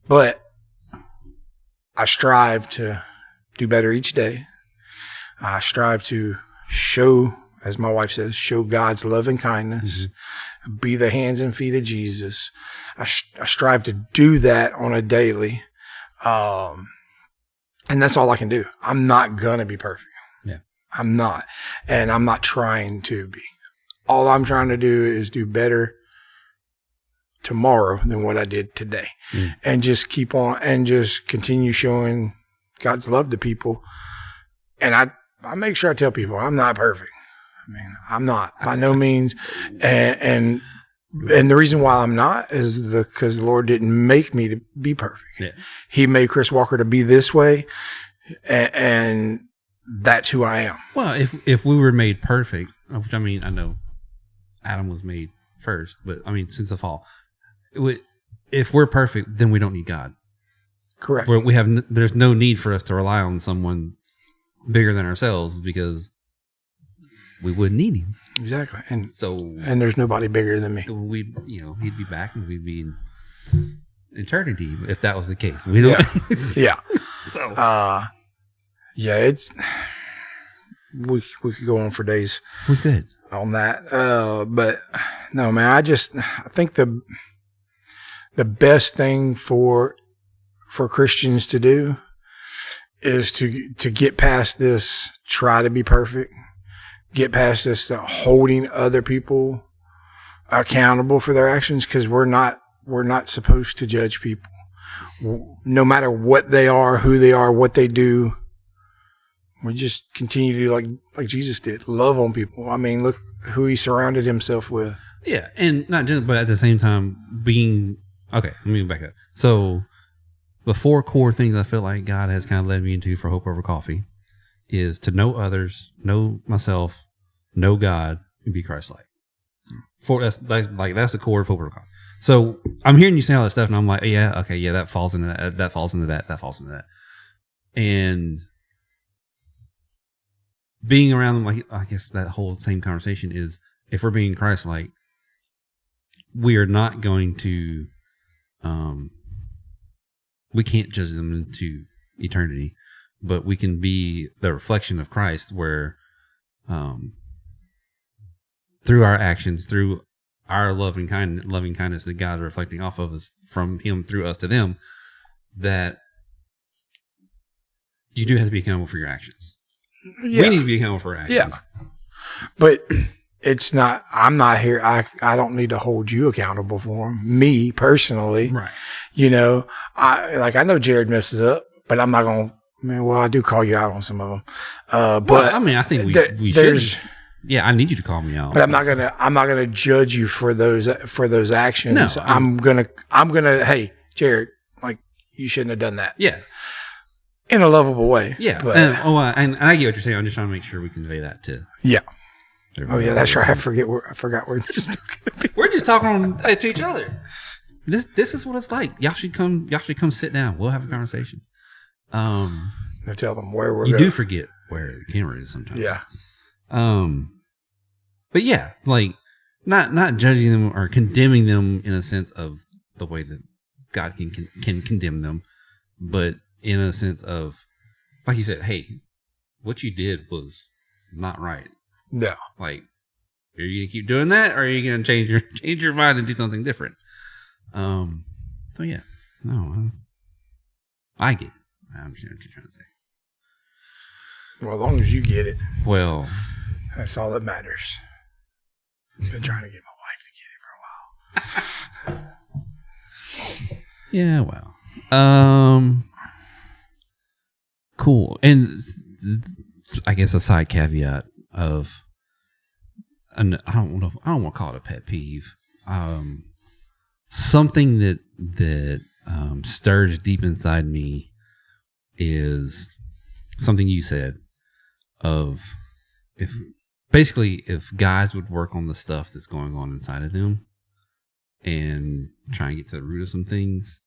But I strive to do better each day. I strive to show, as my wife says, show God's love and kindness, be the hands and feet of Jesus. I strive to do that on a daily. And that's all I can do. I'm not going to be perfect. Yeah. I'm not. And I'm not trying to be. All I'm trying to do is do better tomorrow than what I did today. And just keep on and just continue showing God's love to people. And I make sure I tell people I'm not perfect. I mean, I'm not by no means. And the reason why I'm not is because the Lord didn't make me to be perfect. Yeah. He made Chris Walker to be this way. And that's who I am. Well, if we were made perfect, which I mean, I know Adam was made first, but I mean, since the fall, if we're perfect, then we don't need God. Correct. There's no need for us to rely on someone bigger than ourselves because we wouldn't need him. Exactly. And there's nobody bigger than me. He'd be back and we'd be in eternity if that was the case. We don't. Yeah. So. It's we could go on for days. We could on that. But no, man. I think the best thing for Christians to do is to get past this, try to be perfect, get past this, holding other people accountable for their actions, because we're not supposed to judge people, no matter what they are, who they are, what they do. We just continue to do like Jesus did, love on people. I mean, look who he surrounded himself with. Yeah, and not just, but at the same time being okay. Let me back up. So the 4 core things I feel like God has kind of led me into for Hope Over Coffee is to know others, know myself, know God, and be Christ-like. That's the core of Hope Over Coffee. So I'm hearing you say all that stuff, and I'm like, yeah, okay, yeah, that falls into that. That falls into that. That falls into that. And being around them, like I guess that whole same conversation is, if we're being Christ-like, we are not going to, we can't judge them into eternity, but we can be the reflection of Christ, where, through our actions, through our loving kindness that God is reflecting off of us, from Him through us to them, that you do have to be accountable for your actions. Yeah. We need to be accountable for our actions. Yeah. But it's not, I'm not here. I don't need to hold you accountable for them. Me personally. Right. I know Jared messes up, but I'm not going to, I do call you out on some of them. But I mean, I think we should. Yeah, I need you to call me out. But I'm not gonna judge you for those actions. No, I'm gonna, hey, Jared, you shouldn't have done that. Yeah. In a lovable way. Yeah. But, and I get what you're saying. I'm just trying to make sure we convey that to. Yeah. Oh yeah, that's right. I forgot we're just we're just talking to each other. This is what it's like. Y'all should come sit down. We'll have a conversation. Now tell them where we're going. You do forget where the camera is sometimes. Yeah. But yeah, not judging them or condemning them in a sense of the way that God can condemn them, but in a sense of, like you said, hey, what you did was not right. No. Are you gonna keep doing that, or are you gonna change your mind and do something different? So yeah, no, I get it. I understand what you're trying to say. Well, as long as you get it. Well, that's all that matters. I've been trying to get my wife to get it for a while. Yeah, well. Cool. And I guess a side caveat of, and I don't want to call it a pet peeve. Something that stirs deep inside me is something you said of, if guys would work on the stuff that's going on inside of them and try and get to the root of some things,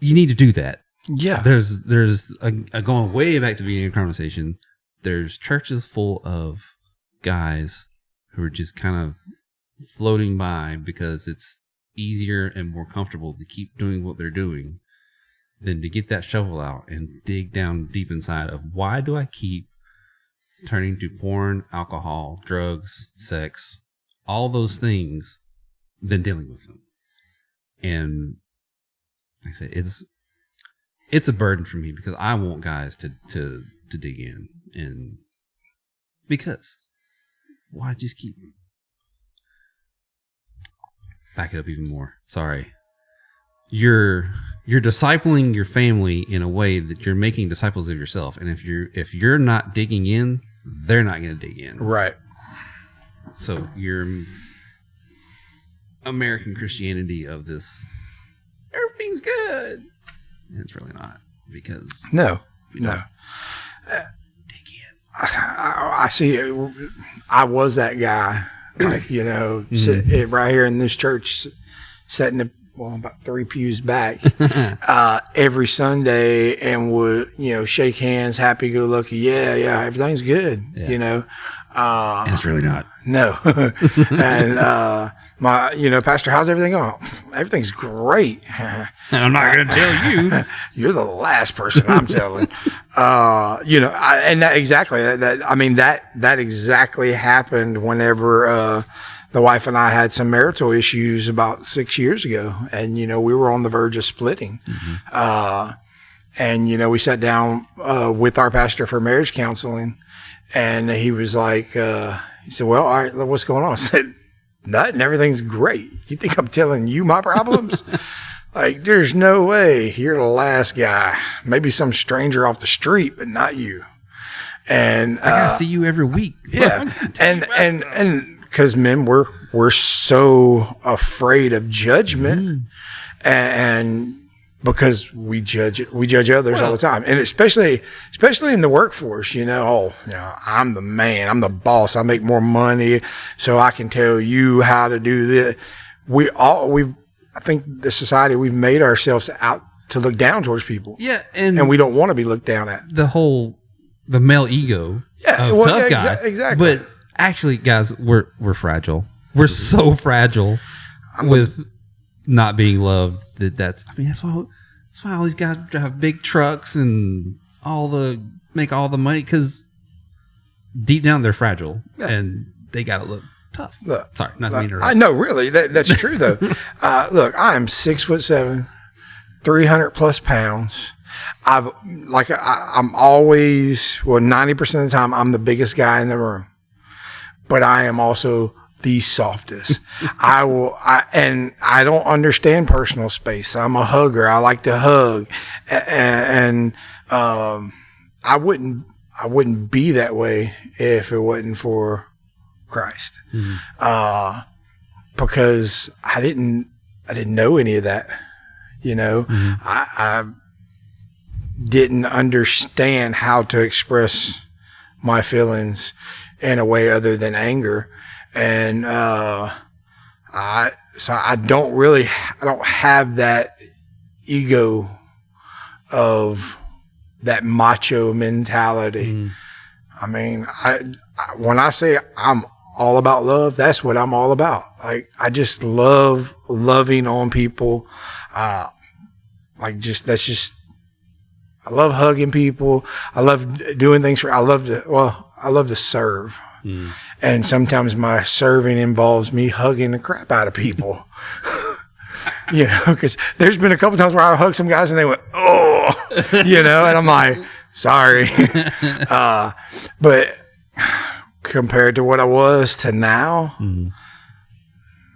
you need to do that. Yeah. There's a going way back to the beginning of the conversation. There's churches full of guys who are just kind of floating by because it's easier and more comfortable to keep doing what they're doing than to get that shovel out and dig down deep inside of why do I keep turning to porn, alcohol, drugs, sex, all those things, than dealing with them. And like I say, it's a burden for me because I want guys to dig in, and because why just keep back it up even more. Sorry. You're discipling your family in a way that you're making disciples of yourself. And if you're not digging in, they're not going to dig in. Right. So your American Christianity of this, everything's good. And it's really not, because no. dig in. I see. I was that guy, like, sit right here in this church, sitting about 3 pews back every Sunday, and would shake hands, happy go lucky. Yeah, everything's good. And it's really not. No. And my pastor, how's everything going? Everything's great. And I'm not going to tell you. You're the last person I'm telling. And that exactly that exactly happened whenever the wife and I had some marital issues about 6 years ago, and we were on the verge of splitting. And we sat down with our pastor for marriage counseling, and he was like, he said, "Well, all right, what's going on?" I said, "Nothing. Everything's great. You think I'm telling you my problems?" Like, there's no way. You're the last guy. Maybe some stranger off the street, but not you. And I gotta see you every week. Yeah, and because men, we're so afraid of judgment, and because we judge others all the time, and especially in the workforce. I'm the man, I'm the boss, I make more money, so I can tell you how to do this. I think the society, we've made ourselves out to look down towards people. Yeah, and we don't want to be looked down at. The male ego of tough guy. Exactly. But actually, guys, we're fragile. We're so fragile with not being loved. That's why all these guys drive big trucks and make all the money, because deep down they're fragile and they gotta look tough. Look, sorry, not to mean to interrupt. I know, really, that's true though. Look, I am 6'7", 300 plus pounds. I'm always 90% of the time I'm the biggest guy in the room, but I am also the softest. I don't understand personal space. I'm a hugger. I like to hug, and I wouldn't be that way if it wasn't for Christ, because I didn't know any of that. I didn't understand how to express my feelings in a way other than anger. And I don't have that ego of that macho mentality. I mean, when I say I'm all about love, that's what I'm all about. Like, I just love loving on people. I love hugging people. I love doing things I love to serve. And sometimes my serving involves me hugging the crap out of people. Because there's been a couple times where I hugged some guys and they went, "Oh," and I'm like, "Sorry." But compared to what I was to now,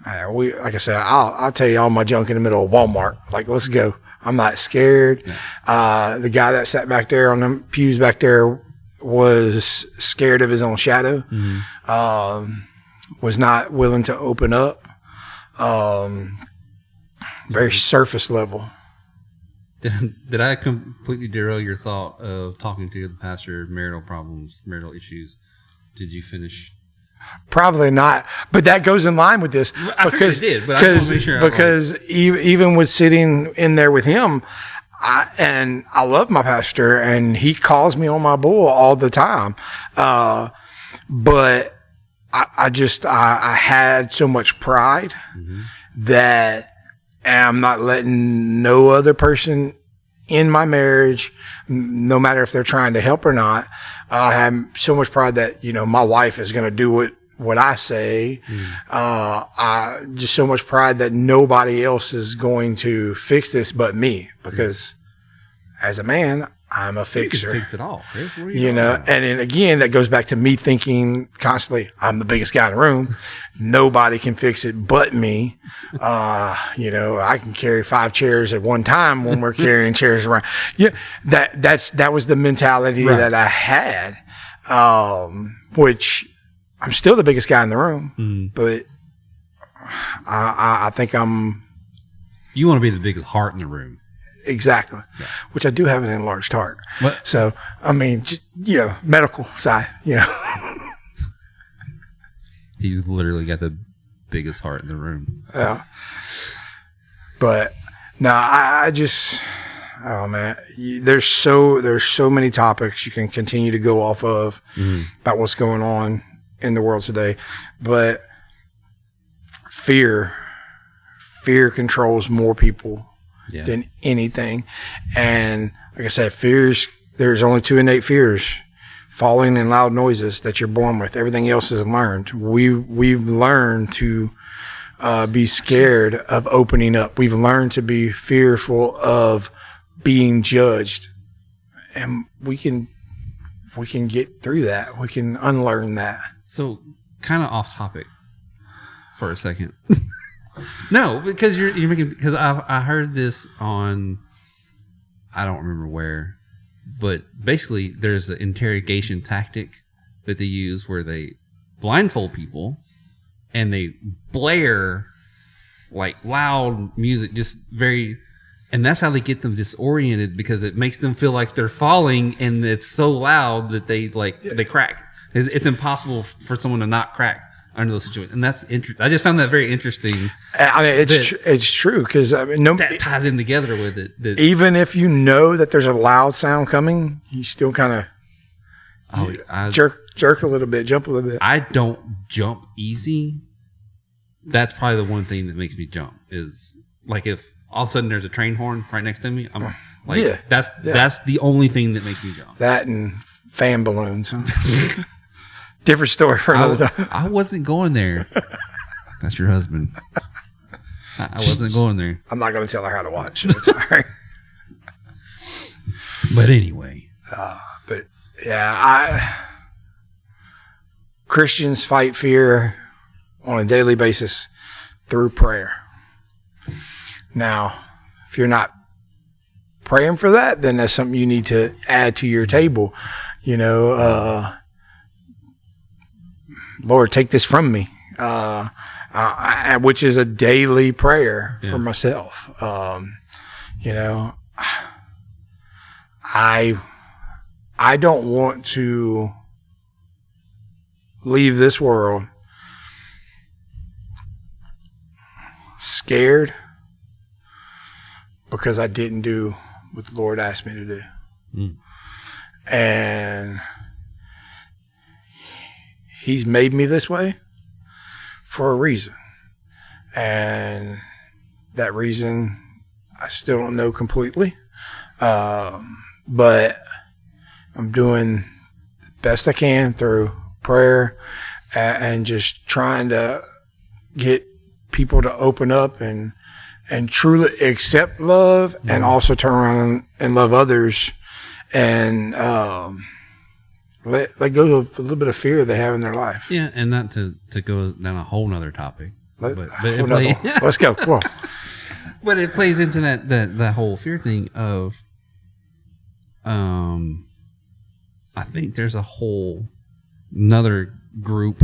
like I said, I'll tell you all my junk in the middle of Walmart. Like, let's go. I'm not scared. The guy that sat back there on the pews back there was scared of his own shadow, was not willing to open up, very surface level. Did I completely derail your thought of talking to the pastor, marital problems, marital issues? Did you finish? Probably not, but that goes in line with this. I figured it did, but I want to make sure. Because even with sitting in there with him, I love my pastor, and he calls me on my bull all the time. But I had so much pride that I'm not letting no other person in my marriage, no matter if they're trying to help or not. I have so much pride that, my wife is going to do what I say. I just so much pride that nobody else is going to fix this but me, because as a man, I'm a fixer. You can fix it all, Chris. What are and then again, that goes back to me thinking constantly, I'm the biggest guy in the room. Nobody can fix it but me. I can carry 5 chairs at one time when we're carrying chairs around. Yeah, that was the mentality that I had, which I'm still the biggest guy in the room, but I think I'm. You want to be the biggest heart in the room. Exactly. Yeah. Which I do have an enlarged heart. What? So, I mean, just, medical side, He's literally got the biggest heart in the room. Yeah. But, no, I just, oh, man, there's so many topics you can continue to go off of about what's going on in the world today. But fear controls more people than anything. And like I said, there's only 2 innate fears: falling and loud noises that you're born with. Everything else is learned. We've learned to be scared of opening up. We've learned to be fearful of being judged, and we can get through that. We can unlearn that. So, kind of off topic for a second. No, because you're making, because I heard this on, I don't remember where, but basically there's an interrogation tactic that they use where they blindfold people and they blare like loud music, just and that's how they get them disoriented, because it makes them feel like they're falling, and it's so loud that they crack. It's impossible for someone to not crack under those situations, and that's interesting. I just found that very interesting. I mean, it's true, because that ties in together with it. Even if you know that there's a loud sound coming, you still kind of jerk a little bit, jump a little bit. I don't jump easy. That's probably the one thing that makes me jump, is like if all of a sudden there's a train horn right next to me, I'm like, that's the only thing that makes me jump. That and fan balloons. Huh? Different story for another time. I wasn't going there. That's your husband. I wasn't going there. I'm not going to tell her how to watch. It's all right. But anyway. But yeah, Christians fight fear on a daily basis through prayer. Now, if you're not praying for that, then that's something you need to add to your table. Lord, take this from me, which is a daily prayer for myself. I don't want to leave this world scared because I didn't do what the Lord asked me to do. And He's made me this way for a reason. And that reason I still don't know completely. But I'm doing the best I can through prayer and just trying to get people to open up and truly accept love, and also turn around and love others, and let go of a little bit of fear they have in their life. Yeah, and not to go down a whole nother topic. Let's go. Come on. But it plays into that whole fear thing of, I think there's a whole another group,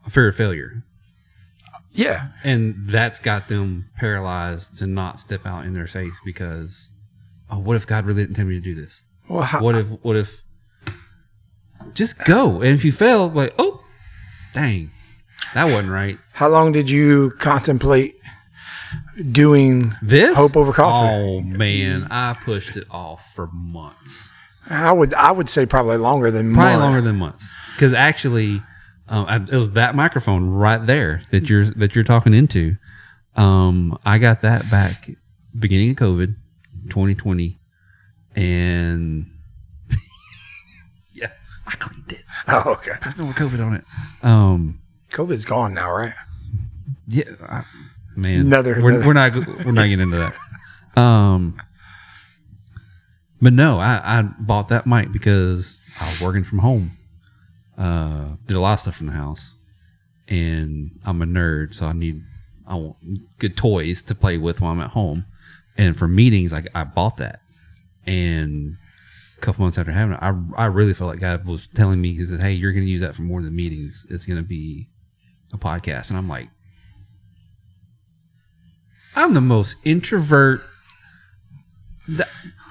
fear of failure. Yeah. And that's got them paralyzed to not step out in their faith because, what if God really didn't tell me to do this? Well, what if just go, and if you fail, like, oh, dang, that wasn't right. How long did you contemplate doing This Hope Over Coffee? Oh man, I pushed it off for months. I would say probably longer than months. Because actually, it was that microphone right there that you're talking into. I got that back beginning of COVID, 2020, and yeah, I cleaned it. Oh, okay. There's no more COVID on it. COVID's gone now, right? Yeah, man. We're not getting into that. But no, I bought that mic because I was working from home. Did a lot of stuff from the house, and I'm a nerd, so I want good toys to play with while I'm at home. And for meetings, I bought that, and a couple months after having it, I really felt like God was telling me, he said, "Hey, you're going to use that for more than meetings. It's going to be a podcast." And I'm like, I'm the most introvert.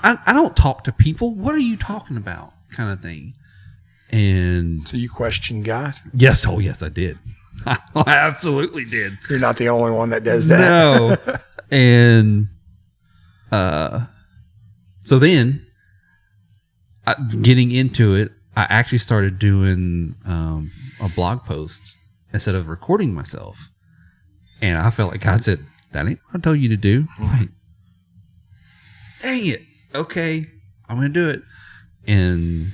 I don't talk to people. What are you talking about? Kind of thing. And so you questioned God? Yes. Oh, yes, I did. I absolutely did. You're not the only one that does that. No. And so then, getting into it, I actually started doing a blog post instead of recording myself. And I felt like God said, "That ain't what I told you to do." I'm like, dang it. Okay, I'm going to do it. And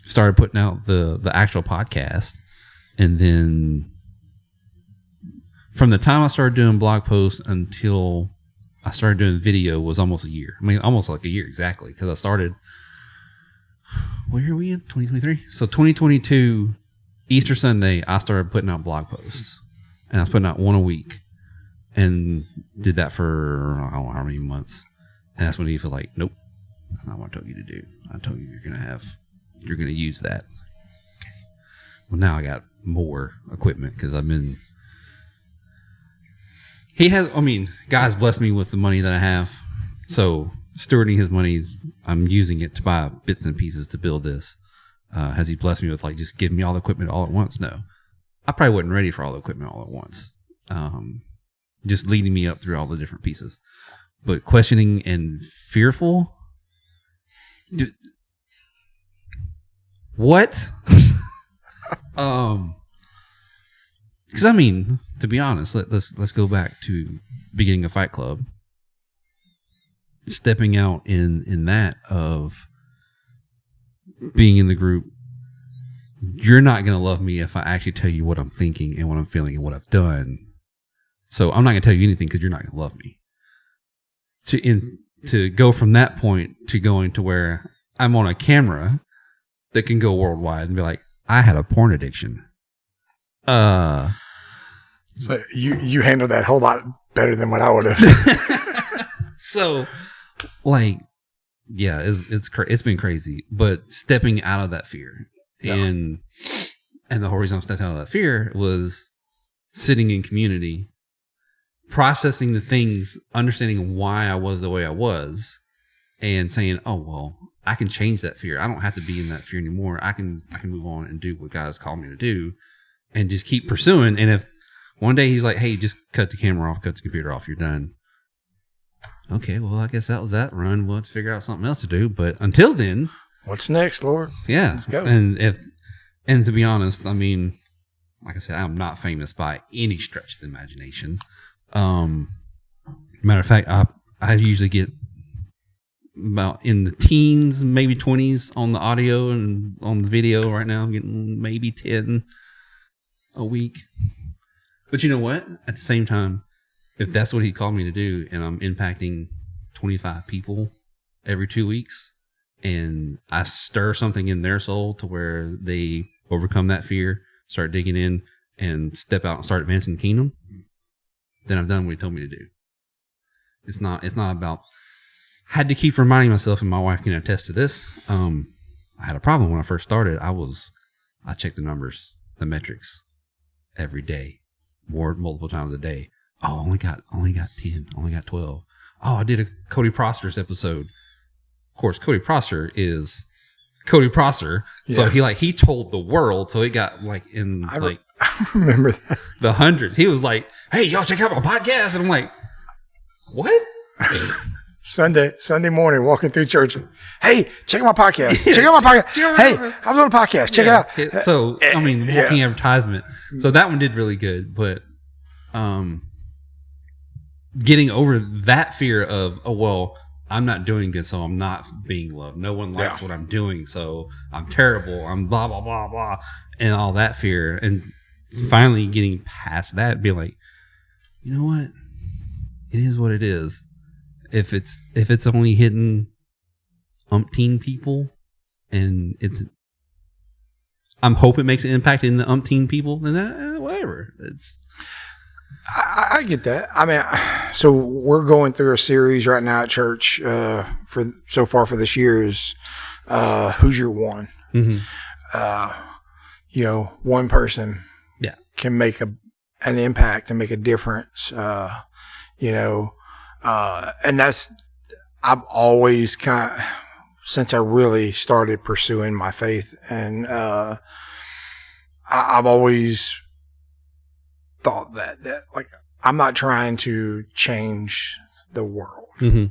started putting out the actual podcast. And then from the time I started doing blog posts until I started doing video was almost a year. I mean, almost like a year exactly. Because I started, what year are we in? 2023? So 2022, Easter Sunday, I started putting out blog posts. And I was putting out one a week. And did that for, I don't know how many months. And that's when he felt like, nope, that's not what I told you to do. I told you you're going to use that. Okay. Well, now I got more equipment because God's blessed me with the money that I have. So stewarding his money, I'm using it to buy bits and pieces to build this. Has he blessed me with like, just give me all the equipment all at once? No, I probably wasn't ready for all the equipment all at once. Just leading me up through all the different pieces. But questioning and fearful? What? Because I mean, to be honest, let's go back to beginning of Fight Club. Stepping out in that of being in the group, you're not going to love me if I actually tell you what I'm thinking and what I'm feeling and what I've done. So I'm not going to tell you anything because you're not going to love me. To go from that point to going to where I'm on a camera that can go worldwide and be like, I had a porn addiction. So you handled that a whole lot better than what I would have. So, like, yeah, it's been crazy. But stepping out of that fear, and the whole reason I'm stepping out of that fear was sitting in community, processing the things, understanding why I was the way I was, and saying, "Oh well, I can change that fear. I don't have to be in that fear anymore. I can move on and do what God has called me to do, and just keep pursuing." And if one day He's like, "Hey, just cut the camera off, cut the computer off, you're done." Okay, well, I guess that was that run. We'll have to figure out something else to do. But until then, what's next, Lord? Yeah, let's go. And to be honest, I mean, like I said, I'm not famous by any stretch of the imagination. Matter of fact, I usually get about in the teens, maybe 20s on the audio, and on the video right now I'm getting maybe 10 a week. But you know what? At the same time, if that's what He called me to do, and I'm impacting 25 people every 2 weeks, and I stir something in their soul to where they overcome that fear, start digging in, and step out and start advancing the kingdom, then I've done what He told me to do. It's not about, I had to keep reminding myself, and my wife can attest to this. I had a problem when I first started. I checked the numbers, the metrics every day, multiple times a day. Oh, only got 10, only got 12. Oh, I did a Cody Proster's episode. Of course, Cody Proster is Cody Proster. Yeah. So he told the world. So it got I remember that. The hundreds. He was like, "Hey, y'all check out my podcast." And I'm like, What? Sunday morning, walking through church. Hey, check out my podcast. Check out my podcast. Hey, I was on a podcast. Check it out. So, I mean, walking advertisement. So that one did really good, but getting over that fear of, oh, well, I'm not doing good, so I'm not being loved. No one likes what I'm doing, so I'm terrible. I'm blah, blah, blah, blah, and all that fear. And finally getting past that, be like, you know what? It is what it is. If it's only hitting umpteen people, and I'm hoping it makes an impact in the umpteen people, then whatever. I get that. I mean, so we're going through a series right now at church for so far for this year is Who's Your One? Mm-hmm. One person can make an impact and make a difference. And that's, I've always since I really started pursuing my faith, and I've always thought that like, I'm not trying to change the world. Mm-hmm.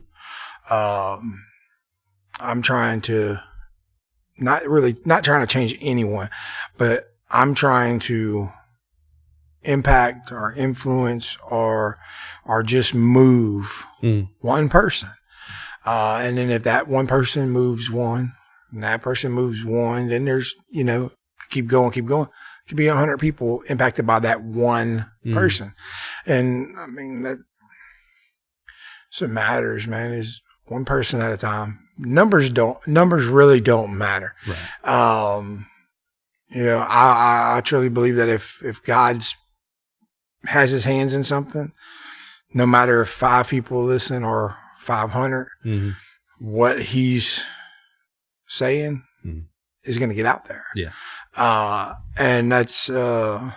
I'm trying to not trying to change anyone, but I'm trying to impact or influence or just move one person. And then if that one person moves one and that person moves one, then there's, keep going. Could be 100 people impacted by that one person. And I mean, that's what matters, man, is one person at a time. Numbers really don't matter. Right. I truly believe that if God's has his hands in something, no matter if 5 people listen or 500, what he's saying is going to get out there. Yeah. And that's, look,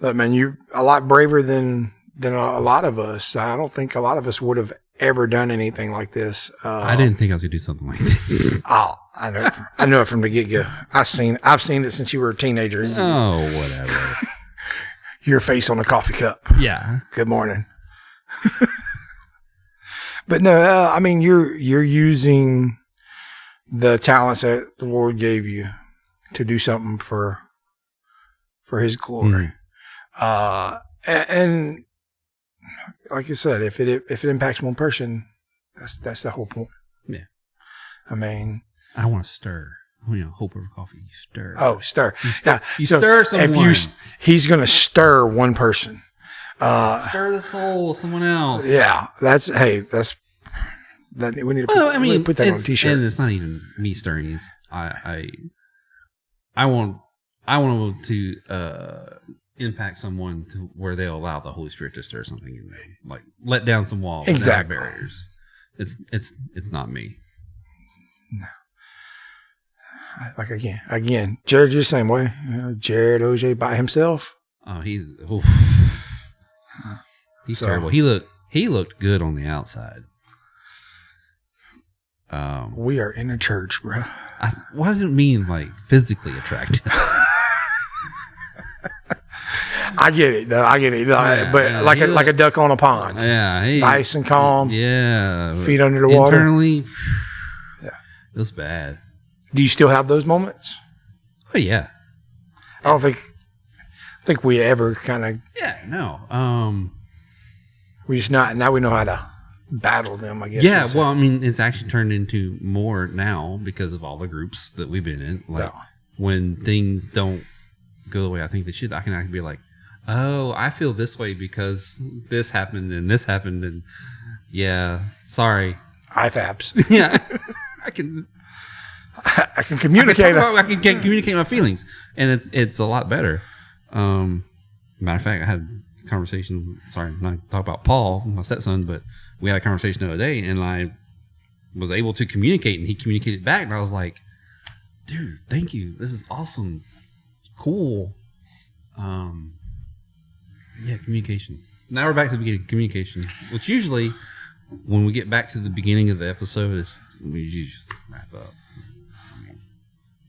man, you're a lot braver than a lot of us. I don't think a lot of us would have ever done anything like this. I didn't think I was going to do something like this. Oh, I know it from the get-go. I've seen it since you were a teenager. Oh, whatever. Your face on a coffee cup. Yeah. Good morning. But no, I mean, you're using the talents that the Lord gave you to do something for his glory. And like I said, if it impacts one person, that's the whole point. Yeah. I mean, I want to stir. Hope over coffee. You stir. Oh, stir. You stir someone. He's going to stir one person. Stir the soul of someone else. Yeah, that. We need to put that on a t-shirt. And it's not even me stirring. It's I want to impact someone to where they'll allow the Holy Spirit to stir something in them, like let down some walls, exactly, barriers. It's not me. No. Like again, Jared, you're the same way. Jared OJ by himself. Oh, he's terrible. He looked good on the outside. We are in a church, bro. Why does it mean like physically attractive? I get it, though. Like a duck on a pond. Yeah, nice and calm. Yeah, feet under the water. Internally, it was bad. Do you still have those moments? Oh yeah. I don't think we ever kind of. Yeah, no. We just now we know how to battle them, I guess. Yeah, well, I mean, it's actually turned into more now because of all the groups that we've been in. Like when things don't go the way I think they should, I can actually be like, oh, I feel this way because this happened and this happened, and yeah, sorry. IFABs. Yeah, I can communicate. I can communicate my feelings, and it's a lot better. Matter of fact, I had a conversation. Sorry, not talk about Paul, my stepson, but we had a conversation the other day, and I was able to communicate, and he communicated back, and I was like, "Dude, thank you. This is awesome. It's cool." Yeah, communication. Now we're back to the beginning. Communication, which usually, when we get back to the beginning of the episode, is we usually wrap up.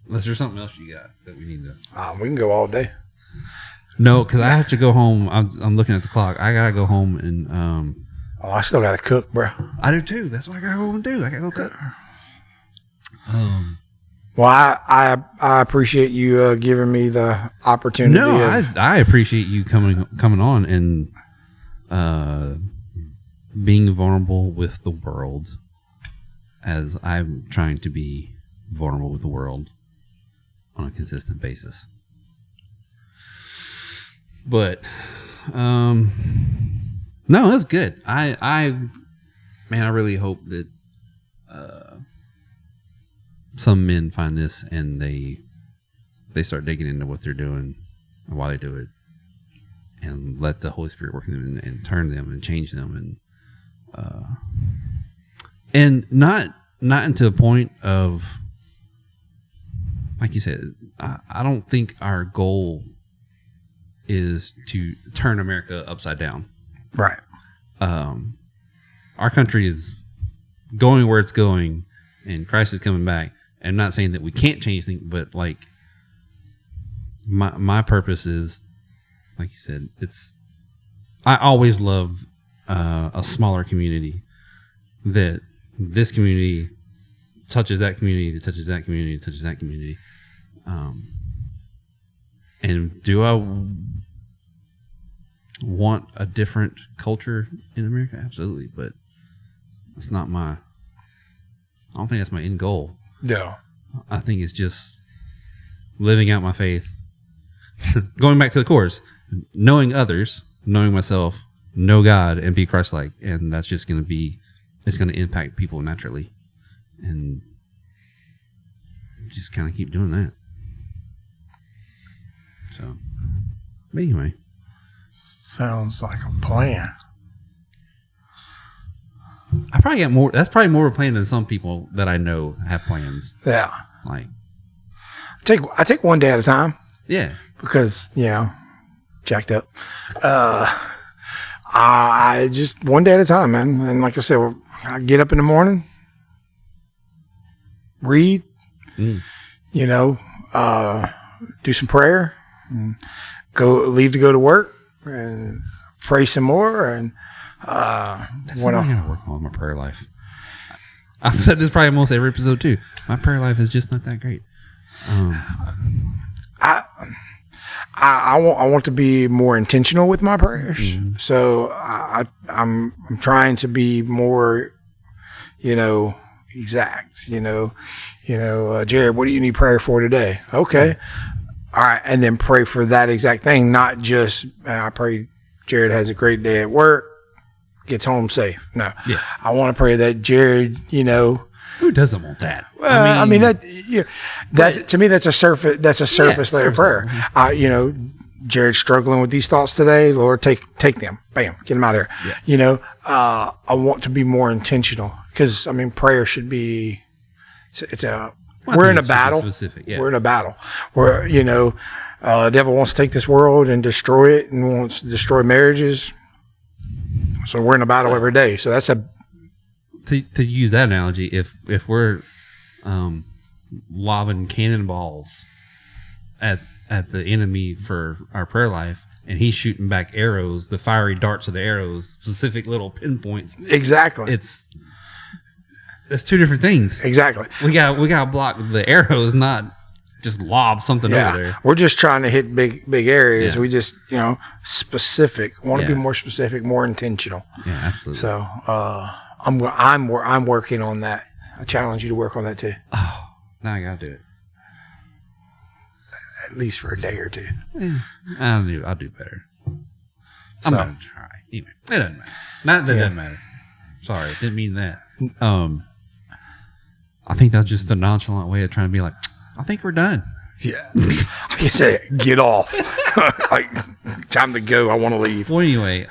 Unless there's something else you got that we need to. We can go all day. No, because I have to go home. I'm looking at the clock. I gotta go home and Oh, I still got to cook, bro. I do too. That's what I gotta go and do. I gotta go cook. Well, I appreciate you giving me the opportunity. No, I appreciate you coming on and being vulnerable with the world, as I'm trying to be vulnerable with the world on a consistent basis. But no, that's good. I really hope that some men find this and they start digging into what they're doing and why they do it, and let the Holy Spirit work in them and turn them and change them, and not into the point of, like you said, I don't think our goal is to turn America upside down. Right. Our country is going where it's going, and Christ is coming back. I'm not saying that we can't change things, but like my purpose is, like you said, I always love a smaller community, that this community touches that community, that touches that community, that touches that community. And do I want a different culture in America? Absolutely, but it's not I don't think that's my end goal. No. I think it's just living out my faith. Going back to the course, knowing others, knowing myself, know God, and be Christ-like. And that's just going to impact people naturally. And just kind of keep doing that. So, but anyway. Sounds like a plan. I probably got more. That's probably more of a plan than some people that I know have plans. Yeah. Like, I take one day at a time. Yeah. Because, jacked up. I just one day at a time, man. And like I said, I get up in the morning, read, do some prayer, and leave to go to work, and pray some more, and that's something I gotta work on my prayer life. I've said this probably almost every episode too. My prayer life is just not that great. I want to be more intentional with my prayers. Mm-hmm. So I'm trying to be more, exact. Jared, what do you need prayer for today? Okay, yeah. All right, and then pray for that exact thing, not just I pray Jared has a great day at work, gets home safe. No, yeah. I want to pray that Jared, who doesn't want that? Well, to me that's a surface. That's a surface layer prayer. Jared's struggling with these thoughts today. Lord, take them. Bam, get them out of here. Yeah. I want to be more intentional because prayer should be. We're in a battle. Yeah. We're in a battle where the devil wants to take this world and destroy it, and wants to destroy marriages. So we're in a battle every day. So that's to use that analogy. If we're lobbing cannonballs at the enemy for our prayer life, and he's shooting back arrows, the fiery darts of the arrows, specific little pinpoints. Exactly. That's two different things. Exactly. We got to block the arrows, not just lob something over there. We're just trying to hit big areas. Yeah. We just specific. Want to be more specific, more intentional. Yeah, absolutely. So I'm working on that. I challenge you to work on that too. Oh, now I gotta do it. At least for a day or two. I'll do better. I'm gonna try. Anyway, it doesn't matter. Not that it doesn't matter. Sorry, didn't mean that. I think that's just a nonchalant way of trying to be like, I think we're done. Yeah. I can say, get off. Like, time to go. I want to leave. Well, anyway,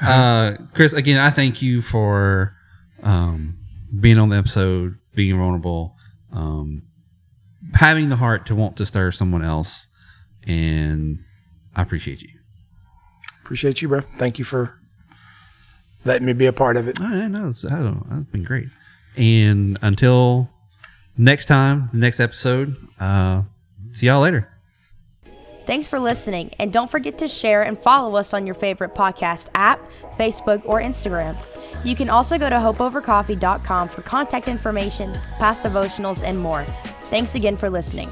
Chris, again, I thank you for being on the episode, being vulnerable, having the heart to want to stir someone else, and I appreciate you. Appreciate you, bro. Thank you for letting me be a part of it. I know. That's been great. And until next time, the next episode, see y'all later. Thanks for listening, and don't forget to share and follow us on your favorite podcast app, Facebook, or Instagram. You can also go to hopeovercoffee.com for contact information, past devotionals, and more. Thanks again for listening.